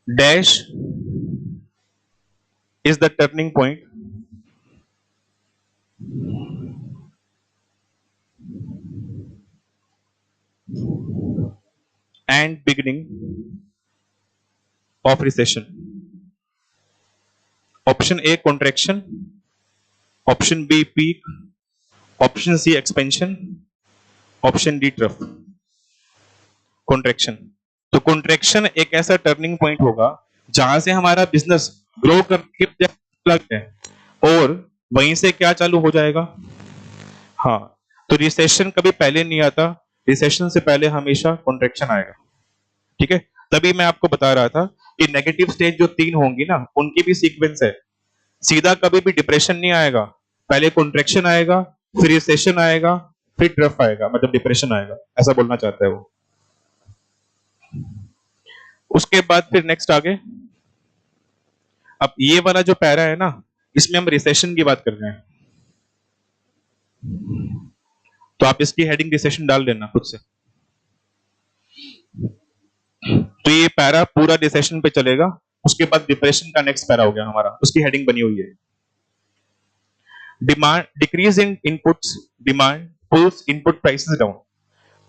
Dash is the turning point and beginning of recession. Option A contraction, option B peak, option C expansion, option D trough. Contraction. तो contraction एक ऐसा टर्निंग पॉइंट होगा जहां से हमारा बिजनेस ग्रो करके लग है, और वहीं से क्या चालू हो जाएगा। हाँ, तो रिसेशन कभी पहले नहीं आता, रिसेशन से पहले हमेशा कॉन्ट्रैक्शन आएगा, ठीक है। तभी मैं आपको बता रहा था कि नेगेटिव स्टेज जो तीन होंगी ना, उनकी भी सीक्वेंस है। सीधा कभी भी डिप्रेशन नहीं आएगा, पहले कॉन्ट्रैक्शन आएगा, फिर रिसेशन आएगा, फिर ट्रफ आएगा, मतलब डिप्रेशन आएगा, ऐसा बोलना चाहता है वो। उसके बाद फिर नेक्स्ट आगे, अब ये वाला जो पैरा है ना, इसमें हम रिसेशन की बात कर रहे हैं, तो आप इसकी हेडिंग रिसेशन डाल देना खुद से। तो ये पैरा पूरा रिसेशन पे चलेगा, उसके बाद डिप्रेशन का नेक्स्ट पैरा हो गया हमारा, उसकी हेडिंग बनी हुई है। Demand decrease in inputs, demand pulls input prices down.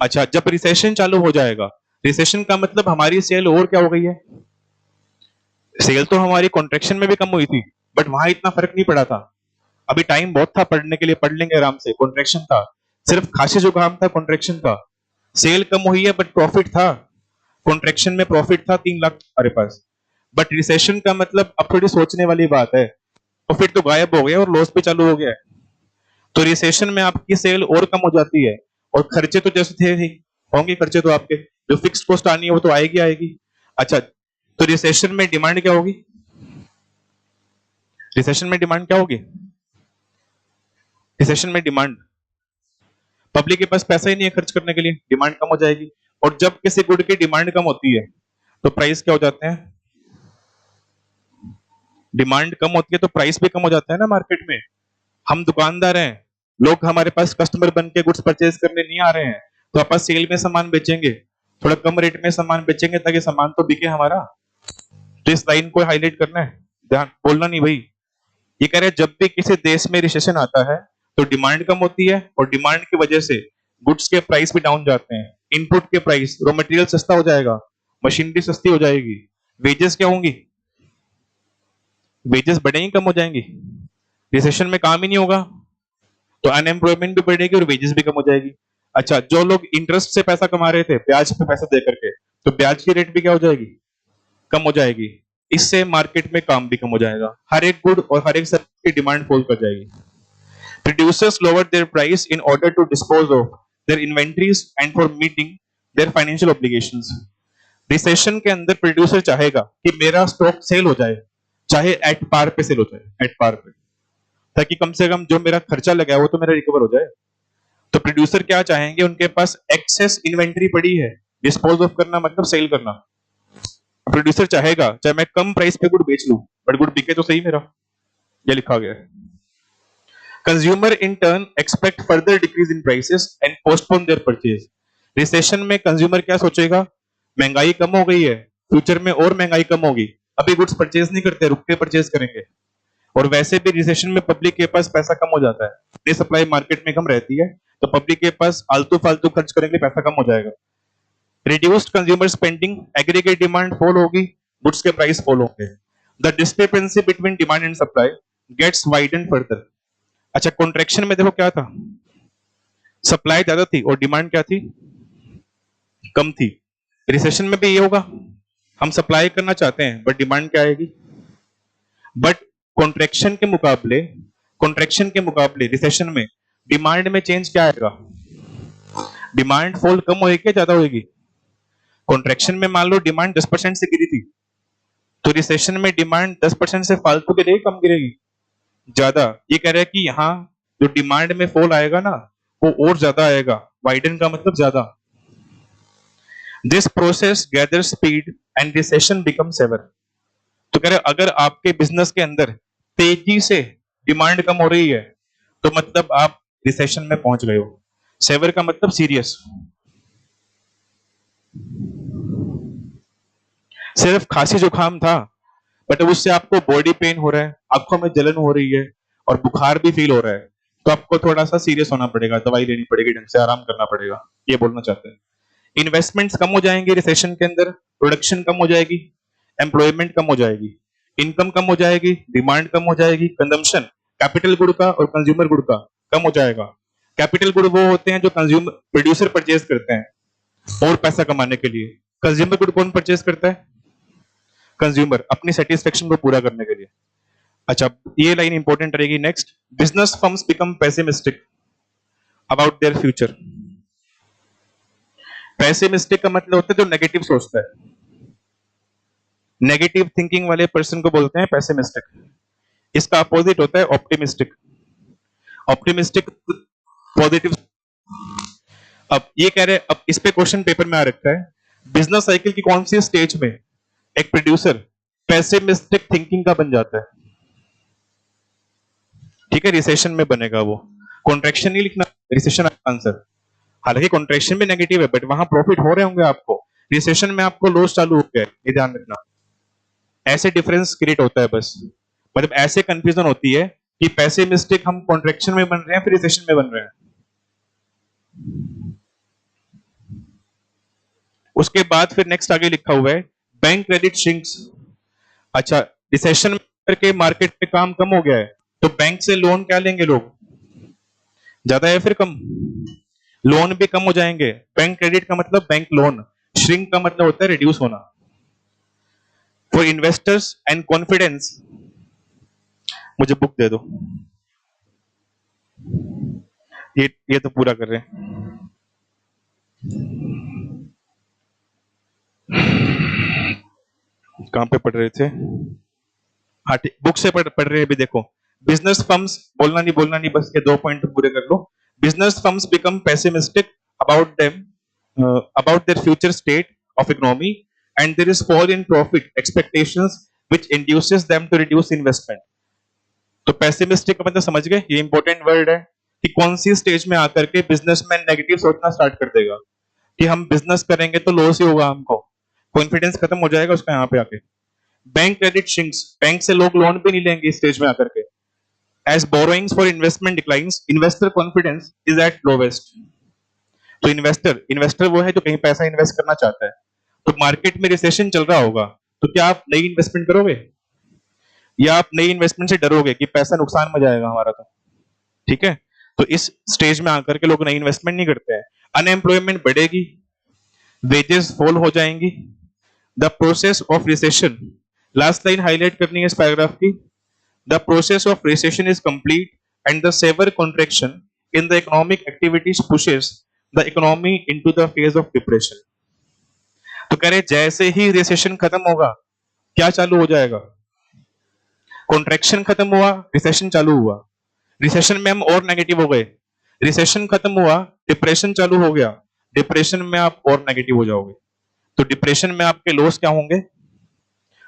अच्छा, जब रिसेशन चालू हो जाएगा, रिसेशन का मतलब हमारी सेल और क्या हो गई है, सेल तो हमारी कॉन्ट्रैक्शन में भी कम हुई थी, बट वहां इतना फर्क नहीं पड़ा था। अभी टाइम बहुत था पढ़ने के लिए, पढ़ लेंगे आराम से। कॉन्ट्रैक्शन था, सिर्फ खांसी जुकाम था, कॉन्ट्रैक्शन था। सेल कम हुई है बट प्रॉफिट था, कॉन्ट्रैक्शन में प्रॉफिट था 3 लाख हमारे पास। बट रिसेशन का मतलब अब थोड़ी सोचने वाली बात है, प्रॉफिट तो गायब हो गया और लॉस पे चालू हो गया है। तो रिसेशन में आपकी सेल और कम हो जाती है, और खर्चे तो जैसे थे ही होंगे, खर्चे तो आपके जो फिक्स्ड कॉस्ट आनी है वो तो आएगी आएगी। अच्छा, तो रिसेशन में डिमांड क्या होगी, रिसेशन में डिमांड क्या होगी, रिसेशन में डिमांड, पब्लिक के पास पैसा ही नहीं है खर्च करने के लिए, डिमांड कम हो जाएगी। और जब किसी गुड की डिमांड कम होती है तो प्राइस क्या हो जाते हैं, डिमांड कम होती है तो प्राइस भी कम हो जाता है ना मार्केट में। हम दुकानदार हैं, लोग हमारे पास कस्टमर बन के गुड्स परचेज करने नहीं आ रहे हैं, तो आप सेल में सामान बेचेंगे, थोड़ा कम रेट में सामान बेचेंगे ताकि सामान तो बिके हमारा। तो इस लाइन को हाईलाइट करना है। ध्यान बोलना नहीं भाई। ये कह रहे हैं जब भी किसी देश में रिसेशन आता है तो डिमांड कम होती है और डिमांड की वजह से गुड्स के प्राइस भी डाउन जाते हैं, इनपुट के प्राइस, रॉ मटेरियल सस्ता हो जाएगा, मशीनरी सस्ती हो जाएगी, वेजेस क्या होंगी, वेजेस बढ़ेंगी कम हो जाएंगी, रिसेशन में काम ही नहीं होगा तो अनएम्प्लॉयमेंट भी बढ़ेगी और वेजेस भी कम हो जाएगी। अच्छा, जो लोग इंटरेस्ट से पैसा कमा रहे थे ब्याज पे पैसा दे करके, तो ब्याज की रेट भी क्या हो जाएगी, कम हो जाएगी। इससे मार्केट में काम भी कम हो जाएगा, हर एक गुड और हर एक सर्विस की डिमांड फॉल कर जाएगी। Producers lower their price in order to dispose of their inventories and for meeting their financial obligations. Recession के अंदर प्रोड्यूसर चाहेगा कि मेरा स्टॉक सेल हो जाए, चाहे एट पार पे सेल हो जाए, एट पार पे, ताकि कम से कम जो मेरा खर्चा लगा है वो तो मेरा रिकवर हो जाए। तो प्रोड्यूसर क्या चाहेंगे, उनके पास एक्सेस इन्वेंटरी पड़ी है, डिस्पोज ऑफ करना मतलब सेल करना। प्रोड्यूसर चाहेगा चाहे मैं कम प्राइस पे गुड बेच लूं बट गुड बिके तो सही मेरा, ये लिखा गया है। Consumer in turn expect further decrease in prices and postpone their purchase. Recession में कंज्यूमर क्या सोचेगा, महंगाई कम हो गई है, फ्यूचर में और महंगाई कम होगी, अभी गुड्स परचेज नहीं करते, रुक के परचेज करेंगे। और वैसे भी रिसेशन में पब्लिक के पास पैसा कम हो जाता है, ये सप्लाई मार्केट में कम रहती है, तो पब्लिक के पास आलतू फालतू खर्च करेंगे, पैसा कम हो जाएगा। Reduced consumer spending, aggregate demand fall होगी, गुड्स के प्राइस फॉल होंगे। The discrepancy between demand and supply gets widen further. अच्छा, कॉन्ट्रैक्शन में देखो क्या था, सप्लाई ज्यादा थी और डिमांड क्या थी, कम थी। रिसेशन में भी ये होगा, हम सप्लाई करना चाहते हैं बट डिमांड क्या आएगी, बट कॉन्ट्रैक्शन के मुकाबले रिसेशन में डिमांड में चेंज क्या आएगा, डिमांड फॉल कम होएगी क्या ज्यादा होएगी। कॉन्ट्रैक्शन में मान लो डिमांड 10% से गिरी थी, तो रिसेशन में डिमांड 10% से फालतू गिरेगी कम गिरेगी, ज्यादा। ये कह रहा है कि यहाँ जो डिमांड में फॉल आएगा ना वो और ज्यादा आएगा, वाइडन का मतलब ज्यादा। This process gather speed and recession become severe. तो कह रहे अगर आपके बिजनेस के अंदर तेजी से डिमांड कम हो रही है तो मतलब आप रिसेशन में पहुंच गए हो। सेवर का मतलब सीरियस। सिर्फ खांसी जुकाम था बट उससे आपको बॉडी पेन हो रहा है, आंखों में जलन हो रही है और बुखार भी फील हो रहा है, तो आपको थोड़ा सा सीरियस होना पड़ेगा, दवाई लेनी पड़ेगी, ढंग से आराम करना पड़ेगा, ये बोलना चाहते हैं। इन्वेस्टमेंट्स कम हो जाएंगे रिसेशन के अंदर, प्रोडक्शन कम हो जाएगी, एम्प्लॉयमेंट कम हो जाएगी, इनकम कम हो जाएगी, डिमांड कम हो जाएगी, कंजम्पशन कैपिटल गुड का और कंज्यूमर गुड का कम हो जाएगा। कैपिटल गुड वो होते हैं जो कंज्यूमर प्रोड्यूसर परचेज करते हैं और पैसा कमाने के लिए, कंज्यूमर गुड कौन परचेज करता है, कंज्यूमर अपनी सेटिस्फेक्शन को पूरा करने के लिए। अच्छा, ये लाइन इंपॉर्टेंट रहेगी next, business firms become pessimistic about their future. Pessimistic का मतलब होता है जो नेगेटिव सोचता है, नेगेटिव थिंकिंग वाले पर्सन को बोलते हैं पेसिमिस्टिक। इसका अपोजिट होता है ऑप्टिमिस्टिक। Optimistic positive. अब ये कह रहे हैं, अब इस पे क्वेश्चन पेपर में आ रखा है, बिजनेस साइकिल की कौन सी स्टेज में एक प्रोड्यूसर पेसिमिस्टिक थिंकिंग का बन जाता है। ठीक है, रिसेशन में बनेगा वो, कॉन्ट्रैक्शन नहीं लिखना, रिसेशन आंसर। हालांकि कॉन्ट्रैक्शन भी नेगेटिव है बट वहां प्रॉफिट हो रहे होंगे आपको, रिसेशन में आपको लॉस चालू हो गया है, ये ध्यान रखना। ऐसे डिफरेंस क्रिएट होता है बस, मतलब ऐसे कंफ्यूजन होती है कि पेसिमिस्टिक हम कॉन्ट्रैक्शन में बन रहे हैं फिर रिसेशन में बन रहे हैं। उसके बाद फिर नेक्स्ट आगे लिखा हुआ है बैंक क्रेडिट श्रिंक्स। अच्छा, रिसेशन करके मार्केट में काम कम हो गया है तो बैंक से लोन क्या लेंगे लोग, ज्यादा है फिर कम, लोन भी कम हो जाएंगे। बैंक क्रेडिट का मतलब बैंक लोन, श्रिंक का मतलब होता है रिड्यूस होना। फॉर इन्वेस्टर्स एंड कॉन्फिडेंस, मुझे बुक दे दो, ये तो पूरा कर रहे हैं। कहां पे पढ़ रहे थे, हाँ बुक से पढ़ रहे हैं अभी। देखो, बिजनेस फर्म्स, बोलना नहीं बस ये 2 पॉइंट पूरे कर लो। Business firms become pessimistic about them, about their future state of economy and there is fall in profit expectations which induces them to reduce investment. तो पेसिमिस्टिक का मतलब समझ गए, ये इंपॉर्टेंट वर्ड है कि कौन सी स्टेज में आकर के बिजनेसमैन नेगेटिव सोचना स्टार्ट कर देगा कि हम बिजनेस करेंगे तो लॉस ही होगा, हमको कॉन्फिडेंस खत्म हो जाएगा उसका यहाँ पे आके। बैंक क्रेडिट श्रिंक्स, बैंक से लोग लोन भी नहीं लेंगे इस स्टेज में आकर के। As borrowings for investment declines, investor confidence is at lowest. तो इन्वेस्टर इन्वेस्टर वो है जो कहीं पैसा इन्वेस्ट करना चाहता है। तो मार्केट में रिसेशन चल रहा होगा, तो क्या आप नई इन्वेस्टमेंट करोगे, या आप नई इन्वेस्टमेंट से डरोगे कि पैसा नुकसान में जाएगा हमारा? तो ठीक है, तो इस स्टेज में आकर के लोग नई इन्वेस्टमेंट नहीं करते हैं। अनएम्प्लॉयमेंट बढ़ेगी, वेजेस फॉल हो जाएंगी। The process of recession, last line highlight करनी है इस पैराग्राफ की। The process of recession is complete and the severe contraction in the economic activities pushes the economy into the phase of depression. तो कह रहे जैसे ही रिसेशन खत्म होगा, क्या चालू हो जाएगा? कॉन्ट्रैक्शन खत्म हुआ, रिसेशन चालू हुआ। रिसेशन में हम और नेगेटिव हो गए, रिसेशन खत्म हुआ, डिप्रेशन चालू हो गया, डिप्रेशन में आप और नेगेटिव हो जाओगे। तो डिप्रेशन में आपके लॉस क्या होंगे?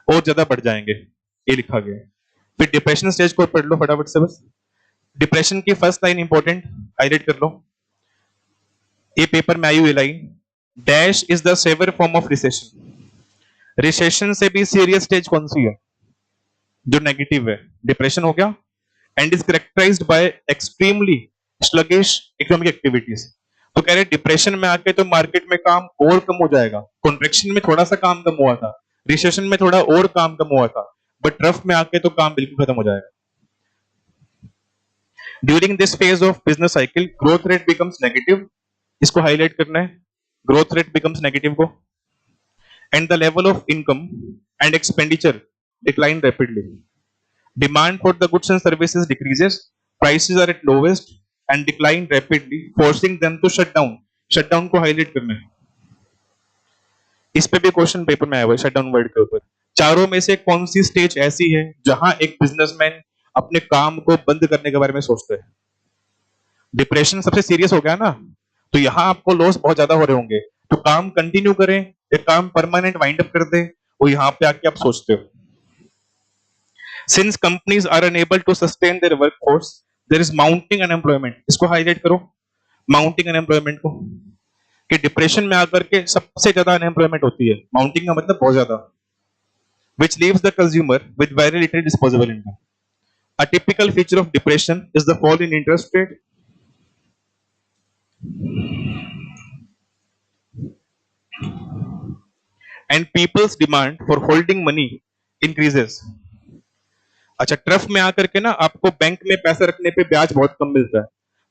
और ज्यादा बढ़ जाएंगे, ये लिखा गया है। फिर डिप्रेशन स्टेज को पढ़ लो फटाफट से बस। डिप्रेशन की फर्स्ट लाइन इंपॉर्टेंट, हाईलाइट कर लो, ये पेपर में आई हुई line, dash is the severe form of recession. Recession से भी सीरियस स्टेज कौन सी है? जो नेगेटिव है, डिप्रेशन हो गया। And is characterized by extremely sluggish economic activities. तो कह रहे डिप्रेशन में आके तो मार्केट में काम और कम हो जाएगा। कॉन्ट्रैक्शन में थोड़ा सा काम कम हुआ था, रिसेशन में थोड़ा और काम कम हुआ था, बट ट्रफ में आके तो काम बिल्कुल खत्म हो जाएगा। During this phase of business cycle growth rate becomes negative, इसको हाईलाइट करना है, ग्रोथ रेट बिकम्स नेगेटिव को। And the level of income and expenditure decline rapidly. Demand for the goods and services decreases, prices are at lowest and decline rapidly, forcing them to shut down. Shut down को highlight करना है, इस पे भी question paper में आया हुआ है शट डाउन वर्ड के ऊपर। चारों में से कौन सी स्टेज ऐसी है जहां एक बिजनेसमैन अपने काम को बंद करने के बारे में सोचता है? डिप्रेशन सबसे सीरियस हो गया ना, तो यहां आपको लॉस बहुत ज्यादा हो रहे होंगे, तो काम कंटिन्यू करें या काम परमानेंट वाइंड अप कर दे, वो यहां पे आके आप सोचते हो। Since companies are unable to sustain their workforce, there is mounting unemployment. इसको हाईलाइट करो, माउंटिंग अनएम्प्लॉयमेंट को, कि डिप्रेशन में आकर के सबसे ज्यादा अनएम्प्लॉयमेंट होती है। माउंटिंग का मतलब बहुत ज्यादा, which leaves the consumer with very little disposable income. A typical feature of depression is the fall in interest rate. And people's demand for holding money increases. अच्छा, ट्रफ में आकर के ना आपको बैंक में पैसा रखने पे ब्याज बहुत कम मिलता है,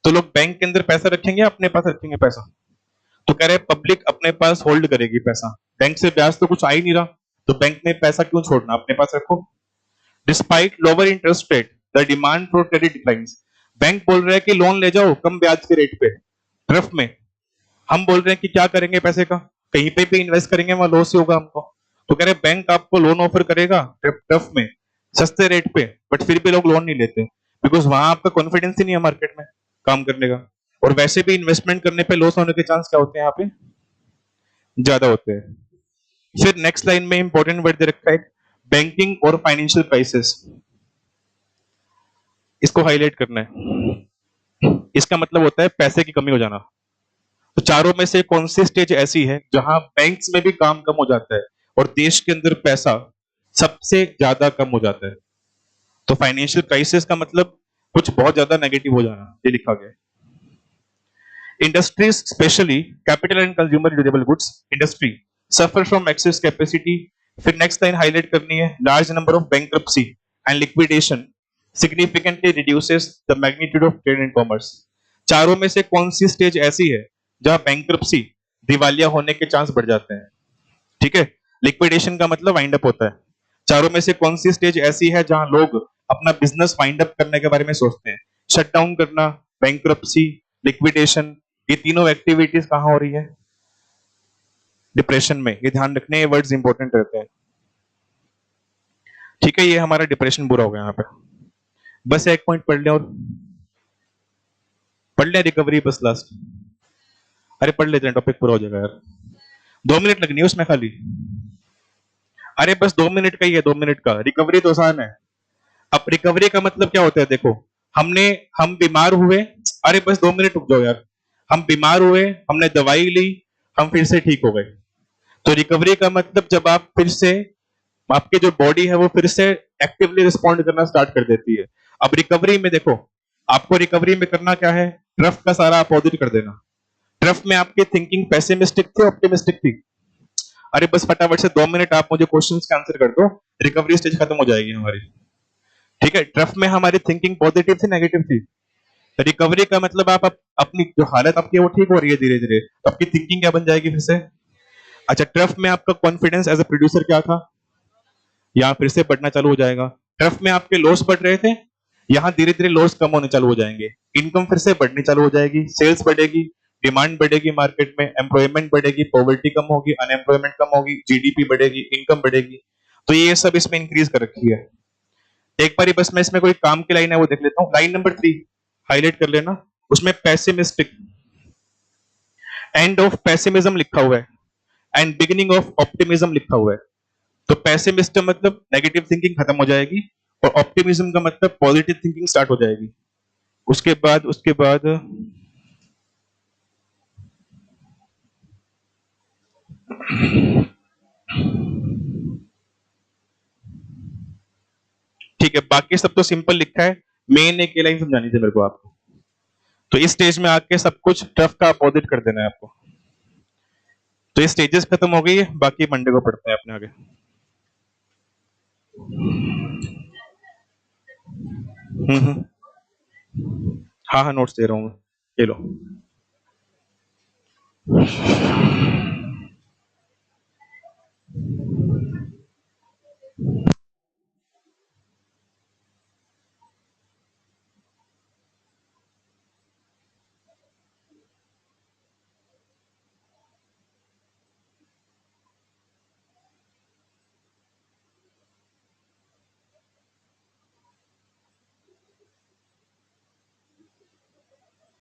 तो लोग बैंक के अंदर पैसा रखेंगे, अपने पास रखेंगे पैसा? तो कह रहे पब्लिक अपने पास होल्ड करेगी पैसा, बैंक से ब्याज तो कुछ आ ही नहीं रहा, तो बैंक में पैसा क्यों छोड़ना, अपने पास रखो। Despite lower interest rate the demand for credit declines. Bank बोल रहा है कि लोन ले जाओ कम ब्याज के रेट पे, ट्रफ में हम बोल रहे हैं कि क्या करेंगे पैसे का, कहीं पे भी इन्वेस्ट करेंगे वहां लॉस ही होगा हमको। तो कह रहे बैंक आपको लोन ऑफर करेगा ट्रफ में सस्ते रेट पे, बट फिर भी लोग लोन नहीं लेते, बिकॉज वहां आपका कॉन्फिडेंस ही नहीं है मार्केट में काम करने का, और वैसे भी इन्वेस्टमेंट करने पे लॉस होने के चांस क्या होते हैं यहाँ पे, ज्यादा होते हैं। फिर नेक्स्ट लाइन में इंपॉर्टेंट वर्ड दे रखा है, बैंकिंग और फाइनेंशियल क्राइसिस, इसको हाईलाइट करना है। इसका मतलब होता है पैसे की कमी हो जाना। तो चारों में से कौन सी स्टेज ऐसी है जहां बैंक्स में भी काम कम हो जाता है और देश के अंदर पैसा सबसे ज्यादा कम हो जाता है? तो फाइनेंशियल क्राइसिस का मतलब कुछ बहुत ज्यादा नेगेटिव हो जाना, ये लिखा गया है। Industries specially capital and consumer durable goods industry suffer from access capacity. फिर नेक्स्ट लाइन हाईलाइट करनी है, large number of bankruptcy and liquidation significantly reduces the magnitude of trade and commerce. चारों में से कौन सी स्टेज ऐसी है जहां बैंक्रप्सी दिवालिया होने के चांस बढ़ जाते हैं? ठीक है, लिक्विडेशन का मतलब वाइंड अप होता है। चारों में से कौन सी स्टेज ऐसी है जहां लोग अपना बिजनेस वाइंड अप करने के बारे में सोचते हैं? शट डाउन करना, बैंक्रप्सी, लिक्विडेशन, ये तीनों एक्टिविटीज कहां हो रही है? डिप्रेशन में। ये ध्यान रखने, ये वर्ड्स इंपॉर्टेंट रहते हैं। ठीक है, ये हमारा डिप्रेशन बुरा हो गया यहाँ पे। बस एक पॉइंट पढ़ ले, और पढ़ ले रिकवरी बस लास्ट। अरे पढ़ लेते हैं, टॉपिक पूरा हो जाएगा यार, 2 मिनट लगनी है उसमें खाली। अरे बस 2 मिनट का ही है, 2 मिनट का। रिकवरी तो आसान है। अब रिकवरी का मतलब क्या होता है, देखो हम बीमार हुए, अरे बस 2 मिनट रुक जाओ यार, हम बीमार हुए, हमने दवाई ली, हम फिर से ठीक हो गए। तो रिकवरी का मतलब जब आप फिर से आपकी जो बॉडी है वो फिर से एक्टिवली रिस्पॉन्ड करना स्टार्ट कर देती है। अब रिकवरी में देखो, आपको रिकवरी में करना क्या है, ट्रफ का सारा अपोजिट कर देना। ट्रफ में आपकी थिंकिंग पेसिमिस्टिक थी, ऑप्टिमिस्टिक थी। अरे बस फटाफट से 2 मिनट आप मुझे क्वेश्चंस का आंसर कर दो, रिकवरी स्टेज खत्म हो जाएगी हमारी। ठीक है, ट्रफ में हमारी थिंकिंग पॉजिटिव थी, नेगेटिव थी। रिकवरी का मतलब आप अपनी जो हालत आपकी है वो ठीक हो रही है धीरे धीरे, तो आपकी थिंकिंग क्या बन जाएगी फिर से। अच्छा, ट्रफ में आपका कॉन्फिडेंस एज ए प्रोड्यूसर क्या था, यहाँ फिर से बढ़ना चालू हो जाएगा। ट्रफ में आपके लॉस बढ़ रहे थे, यहाँ धीरे धीरे लॉस कम होने चालू हो जाएंगे। इनकम फिर से बढ़नी चालू हो जाएगी, सेल्स बढ़ेगी, डिमांड बढ़ेगी मार्केट में, एम्प्लॉयमेंट बढ़ेगी, पॉवर्टी कम होगी, अनएम्प्लॉयमेंट कम होगी, जीडीपी बढ़ेगी, इनकम बढ़ेगी। तो ये सब इसमें इंक्रीज कर रखी है। एक बार बस मैं इसमें कोई काम की लाइन है वो देख लेता हूँ। लाइन नंबर 3 हाईलाइट कर लेना, उसमें पेसिमिस्टिक, एंड ऑफ पेसिमिज्म लिखा हुआ है एंड बिगिनिंग ऑफ ऑप्टिमिज्म लिखा हुआ है। तो पेसिमिस्ट मतलब नेगेटिव थिंकिंग खत्म हो जाएगी, और ऑप्टिमिज्म का मतलब पॉजिटिव थिंकिंग स्टार्ट हो जाएगी। उसके बाद ठीक है, बाकी सब तो सिंपल लिखा है, मेन एक लाइन समझानी थी मेरे को आपको। तो इस स्टेज में आके सब कुछ टफ का अपोजिट कर देना है आपको। तो ये स्टेजेस खत्म हो गई है, बाकी मंडे को पढ़ते हैं अपने आगे। हम्म। हाँ हाँ, नोट्स दे रहा हूँ मैं, ये लो।